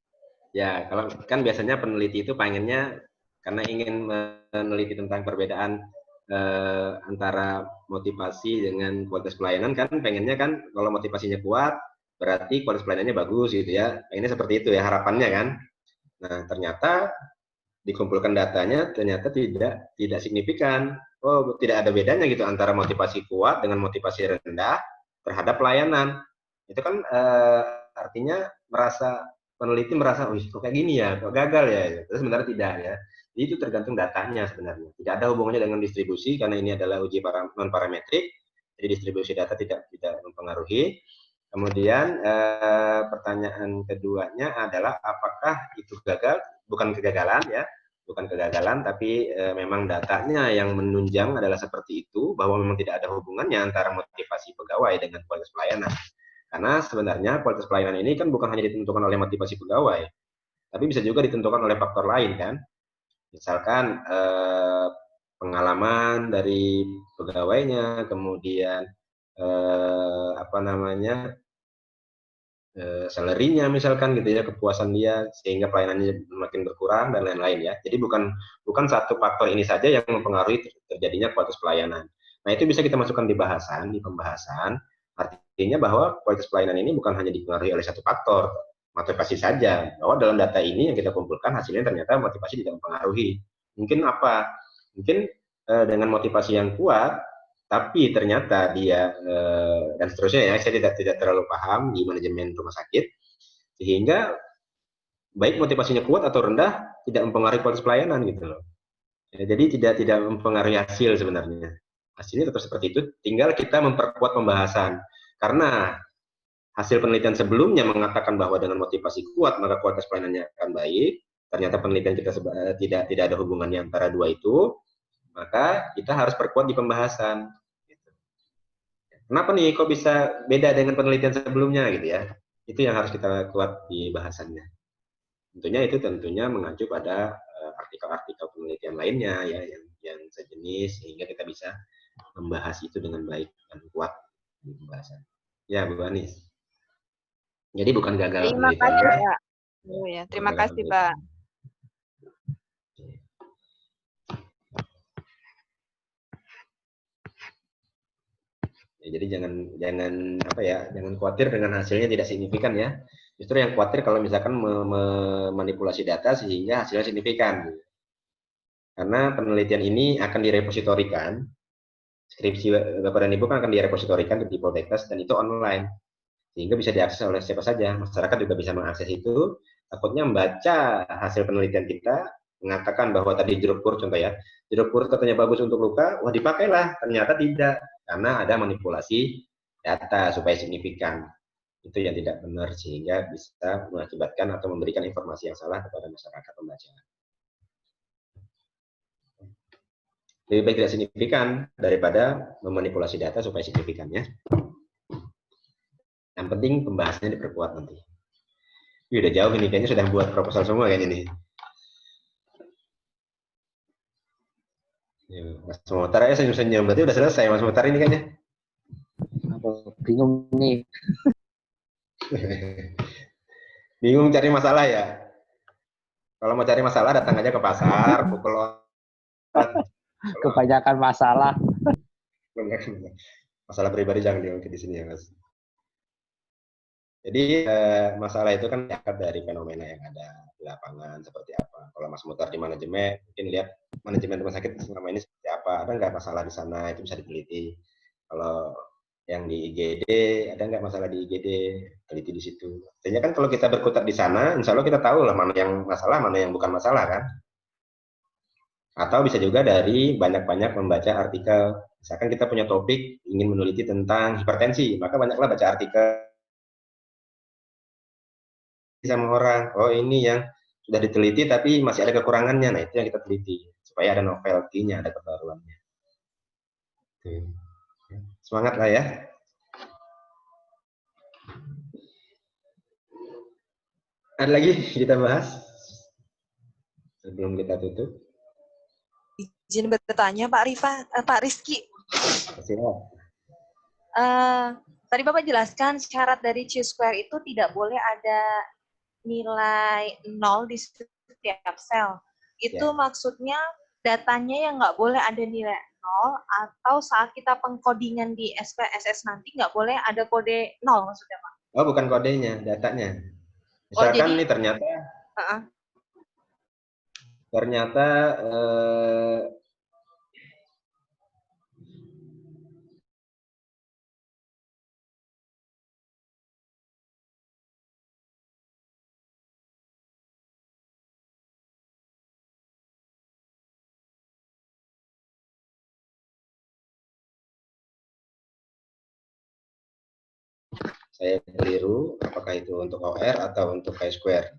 Ya, kalau kan biasanya peneliti itu pengennya karena ingin meneliti tentang perbedaan antara motivasi dengan kualitas pelayanan kan pengennya kan kalau motivasinya kuat berarti kualitas pelayanannya bagus gitu ya. Ini seperti itu ya harapannya kan. Nah, ternyata dikumpulkan datanya ternyata tidak signifikan. Oh, tidak ada bedanya gitu antara motivasi kuat dengan motivasi rendah terhadap pelayanan. Itu kan artinya peneliti merasa, wih kok kayak gini ya, kok gagal ya. Terus sebenarnya tidak ya. Jadi itu tergantung datanya sebenarnya. Tidak ada hubungannya dengan distribusi karena ini adalah uji non parametrik. Jadi distribusi data tidak mempengaruhi. Kemudian pertanyaan keduanya adalah apakah itu gagal? Bukan kegagalan ya, bukan kegagalan, tapi memang datanya yang menunjang adalah seperti itu, bahwa memang tidak ada hubungannya antara motivasi pegawai dengan kualitas pelayanan. Karena sebenarnya kualitas pelayanan ini kan bukan hanya ditentukan oleh motivasi pegawai, tapi bisa juga ditentukan oleh faktor lain kan. Misalkan pengalaman dari pegawainya, kemudian salary-nya misalkan gitu ya, kepuasan dia sehingga pelayanannya makin berkurang dan lain-lain ya. Jadi bukan satu faktor ini saja yang mempengaruhi terjadinya kualitas pelayanan. Nah, itu bisa kita masukkan di pembahasan. Artinya bahwa kualitas pelayanan ini bukan hanya dipengaruhi oleh satu faktor, motivasi saja. Bahwa dalam data ini yang kita kumpulkan hasilnya ternyata motivasi tidak mempengaruhi. Mungkin apa? Mungkin dengan motivasi yang kuat tapi ternyata dia dan seterusnya ya, saya tidak terlalu paham di manajemen rumah sakit, sehingga baik motivasinya kuat atau rendah tidak mempengaruhi kualitas pelayanan gitu loh. Ya, jadi tidak mempengaruhi hasil sebenarnya. Hasilnya tetap seperti itu, tinggal kita memperkuat pembahasan. Karena hasil penelitian sebelumnya mengatakan bahwa dengan motivasi kuat maka kualitas pelayanannya akan baik, ternyata penelitian kita tidak ada hubungannya antara dua itu, maka kita harus perkuat di pembahasan. Kenapa nih kok bisa beda dengan penelitian sebelumnya gitu ya? Itu yang harus kita kuat di bahasannya. Tentunya mengacu pada artikel-artikel penelitian lainnya ya yang sejenis, sehingga kita bisa membahas itu dengan baik dan kuat di pembahasan. Ya, Bu Anis. Jadi bukan gagal Terima kasih, penelitiannya. Pak. Oh ya, terima kasih, Pak. Ya, jadi jangan khawatir dengan hasilnya tidak signifikan ya. Justru yang khawatir kalau misalkan memanipulasi data sehingga hasilnya signifikan. Karena penelitian ini akan direpositorikan, skripsi Bapak dan Ibu kan akan direpositorikan di Poltekkes dan itu online. Sehingga bisa diakses oleh siapa saja. Masyarakat juga bisa mengakses itu. Takutnya membaca hasil penelitian kita, mengatakan bahwa tadi jeruk pur contoh ya, jeruk pur katanya bagus untuk luka, wah dipakailah, ternyata tidak, karena ada manipulasi data supaya signifikan. Itu yang tidak benar sehingga bisa mengakibatkan atau memberikan informasi yang salah kepada masyarakat pembaca. Lebih baik tidak signifikan daripada memanipulasi data supaya signifikan ya. Yang penting pembahasannya diperkuat nanti. Udah jauh ini, kayaknya sudah buat proposal semua kayaknya nih. Mas Motar ya senyum-senyum, berarti udah selesai Mas Motar ini kayaknya. Bingung nih. Bingung cari masalah ya? Kalau mau cari masalah datang aja ke pasar, pukul Kebanyakan masalah. masalah pribadi jangan diungkit di sini ya Mas. Jadi masalah itu kan diangkat dari fenomena yang ada di lapangan seperti apa. Kalau Mas Mutar di manajemen, mungkin lihat manajemen rumah sakit selama ini seperti apa. Ada nggak masalah di sana, itu bisa diteliti. Kalau yang di IGD, ada nggak masalah di IGD, teliti di situ. Artinya kan kalau kita berkutat di sana, insya Allah kita tahu lah mana yang masalah, mana yang bukan masalah kan. Atau bisa juga dari banyak-banyak membaca artikel. Misalkan kita punya topik, ingin meneliti tentang hipertensi, maka banyaklah baca artikel sama orang, oh ini yang sudah diteliti tapi masih ada kekurangannya, nah itu yang kita teliti supaya ada novelty-nya, ada kebaruannya. Oke. Semangat lah ya. Ada lagi kita bahas sebelum kita tutup? Izin bertanya Pak Pak Rizky. Tadi Bapak jelaskan syarat dari Q-square itu tidak boleh ada nilai 0 di setiap sel. Itu maksudnya datanya yang nggak boleh ada nilai 0 atau saat kita pengkodingan di SPSS nanti nggak boleh ada kode 0 maksudnya Pak? Oh bukan kodenya, datanya. Misalkan nih ternyata saya keliru, apakah itu untuk OR atau untuk chi-square.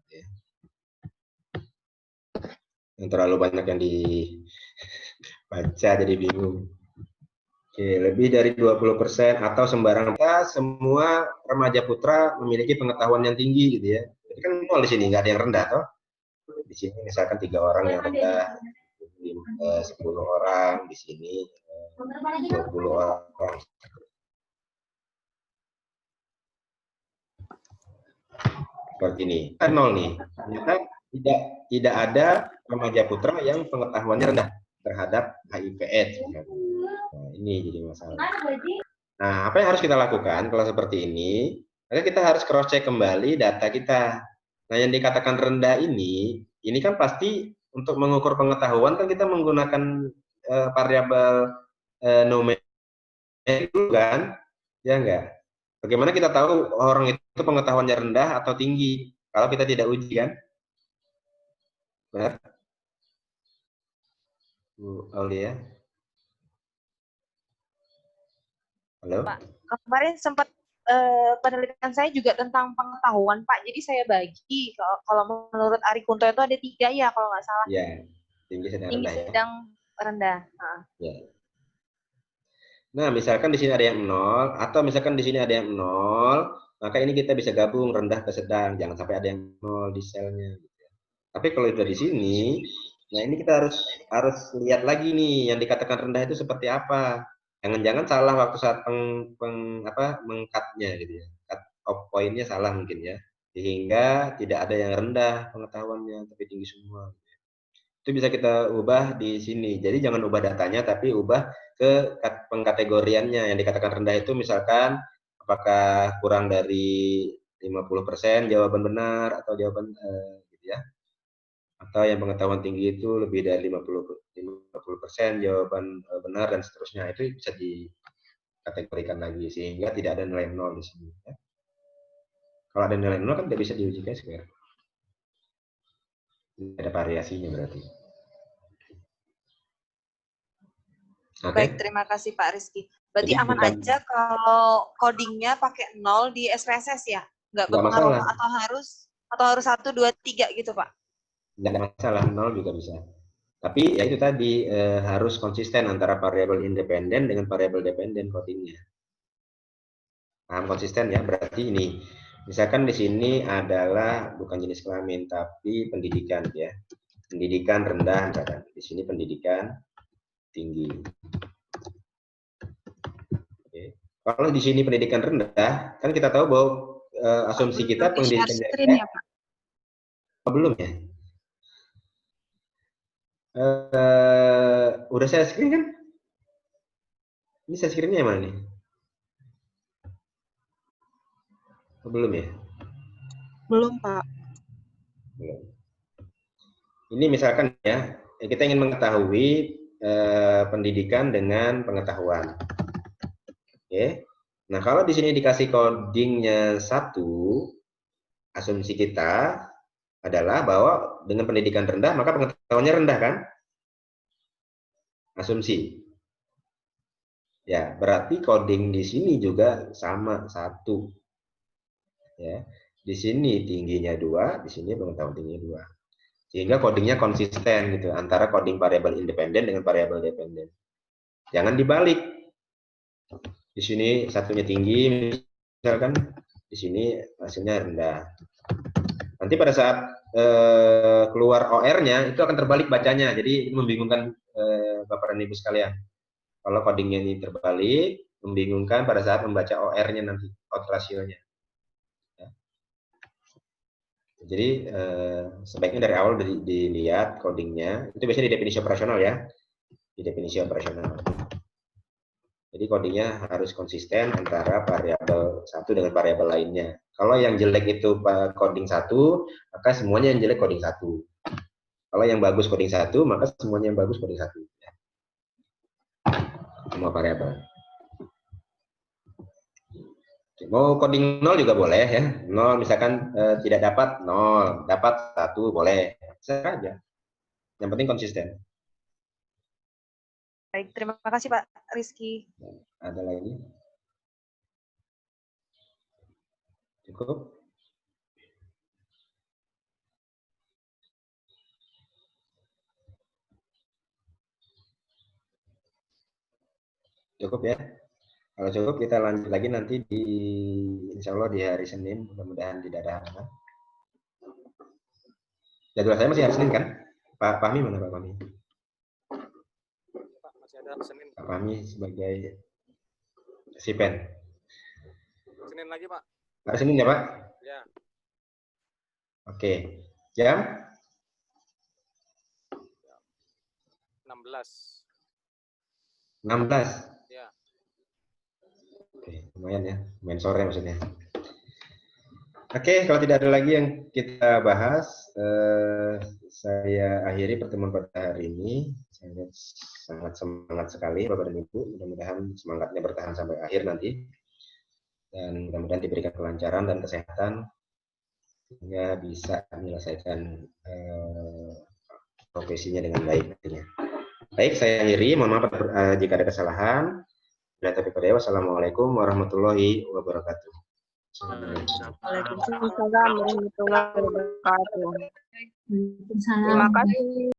Yang terlalu banyak yang dibaca jadi bingung. Oke, lebih dari 20% atau sembarang. Kita semua remaja putra memiliki pengetahuan yang tinggi gitu ya. Jadi kan nol di sini, nggak ada yang rendah toh. Di sini misalkan 3 orang yang rendah, 10 orang di sini, 20 orang. Seperti ini, kan nol nih. Ternyata tidak ada remaja putra yang pengetahuannya rendah terhadap HIV/AIDS. Nah, ini jadi masalah. Nah, apa yang harus kita lakukan kalau seperti ini? Maka kita harus cross check kembali data kita. Nah, yang dikatakan rendah ini kan pasti untuk mengukur pengetahuan kan kita menggunakan variabel numerik kan, ya enggak? Bagaimana kita tahu orang itu pengetahuannya rendah atau tinggi kalau kita tidak uji kan? Benar? Bu Aulia? Halo? Pak, kemarin sempat penelitian saya juga tentang pengetahuan Pak. Jadi saya bagi kalau menurut Ari Kunto itu ada 3 ya kalau nggak salah. Iya, tinggi sedang rendah. Sedang rendah. Ya. Nah, misalkan di sini ada yang 0 atau misalkan di sini ada yang 0, maka ini kita bisa gabung rendah ke sedang, jangan sampai ada yang 0 di selnya. Tapi kalau itu di sini, nah ini kita harus lihat lagi nih yang dikatakan rendah itu seperti apa. Jangan-jangan salah waktu saat mengcutnya gitu ya. Cut off point-nya salah mungkin ya. Sehingga tidak ada yang rendah pengetahuannya tapi tinggi semua. Itu bisa kita ubah di sini. Jadi jangan ubah datanya tapi ubah ke pengkategoriannya. Yang dikatakan rendah itu misalkan apakah kurang dari 50% jawaban benar atau jawaban gitu ya. Atau yang pengetahuan tinggi itu lebih dari 50% jawaban benar dan seterusnya. Itu bisa dikategorikan lagi sehingga tidak ada nilai 0 di sini ya. Kalau ada nilai 0 kan tidak bisa diuji chi-square. Ada variasinya berarti. Okay. Baik, terima kasih Pak Rizky. Berarti jadi, aman aja kalau codingnya pakai 0 di SPSS ya? Nggak berpengaruh atau harus 1, 2, 3 gitu Pak? Nggak ada masalah, 0 juga bisa. Tapi ya itu tadi harus konsisten antara variabel independen dengan variabel dependen codingnya. Paham konsisten ya? Berarti ini. Misalkan di sini adalah bukan jenis kelamin tapi pendidikan ya. Pendidikan rendah misalkan. Di sini pendidikan tinggi. Oke. Kalau di sini pendidikan rendah, kan kita tahu bahwa asumsi kita pendidikan rendah. Oh, belum ya? Udah saya screen kan? Ini saya screennya yang mana nih? Belum ya? Belum, Pak. Belum. Ini misalkan ya, kita ingin mengetahui pendidikan dengan pengetahuan. Oke. Nah, kalau di sini dikasih codingnya 1, asumsi kita adalah bahwa dengan pendidikan rendah maka pengetahuannya rendah kan? Asumsi. Ya, berarti coding di sini juga sama 1. Ya. Di sini tingginya 2, di sini pengetahuan tingginya 2. Sehingga codingnya konsisten gitu antara coding variabel independen dengan variabel dependen. Jangan dibalik. Di sini satunya tinggi, misalkan di sini hasilnya rendah. Nanti pada saat keluar OR-nya itu akan terbalik bacanya, jadi membingungkan Bapak dan Ibu sekalian. Kalau codingnya ini terbalik, membingungkan pada saat membaca OR-nya nanti, out ratio-nya. Jadi sebaiknya dari awal dilihat codingnya, itu biasanya di definisi operasional ya, di definisi operasional. Jadi codingnya harus konsisten antara variabel satu dengan variabel lainnya. Kalau yang jelek itu coding 1, maka semuanya yang jelek coding 1. Kalau yang bagus coding 1, maka semuanya yang bagus coding 1. Semua variabel. Mau coding 0 juga boleh ya. 0 misalkan tidak dapat 0, dapat 1 boleh. Serah aja. Yang penting konsisten. Baik, terima kasih Pak Rizky. Ada lagi? Cukup? Cukup ya? Kalau cukup kita lanjut lagi nanti di insya Allah di hari Senin, mudah-mudahan tidak ada halangan. Jadwal saya masih hari Senin kan? Pak Fahmi mana Pak Fahmi? Pak, masih ada Senin. Pak Fahmi sebagai Sipen. Senin lagi Pak. Hari Senin ya Pak? Ya. Oke. Jam? 16. 16? Ya. Oke, lumayan ya. Lumayan sore maksudnya. Oke, kalau tidak ada lagi yang kita bahas, saya akhiri pertemuan pada hari ini. Saya sangat semangat sekali Bapak dan Ibu. Mudah-mudahan semangatnya bertahan sampai akhir nanti. Dan mudah-mudahan diberikan kelancaran dan kesehatan sehingga bisa menyelesaikan profesinya dengan baik nantinya. Baik, saya akhiri. Mohon maaf jika ada kesalahan. Wassalamualaikum warahmatullahi wabarakatuh. Waalaikumsalam warahmatullahi wabarakatuh. Terima kasih.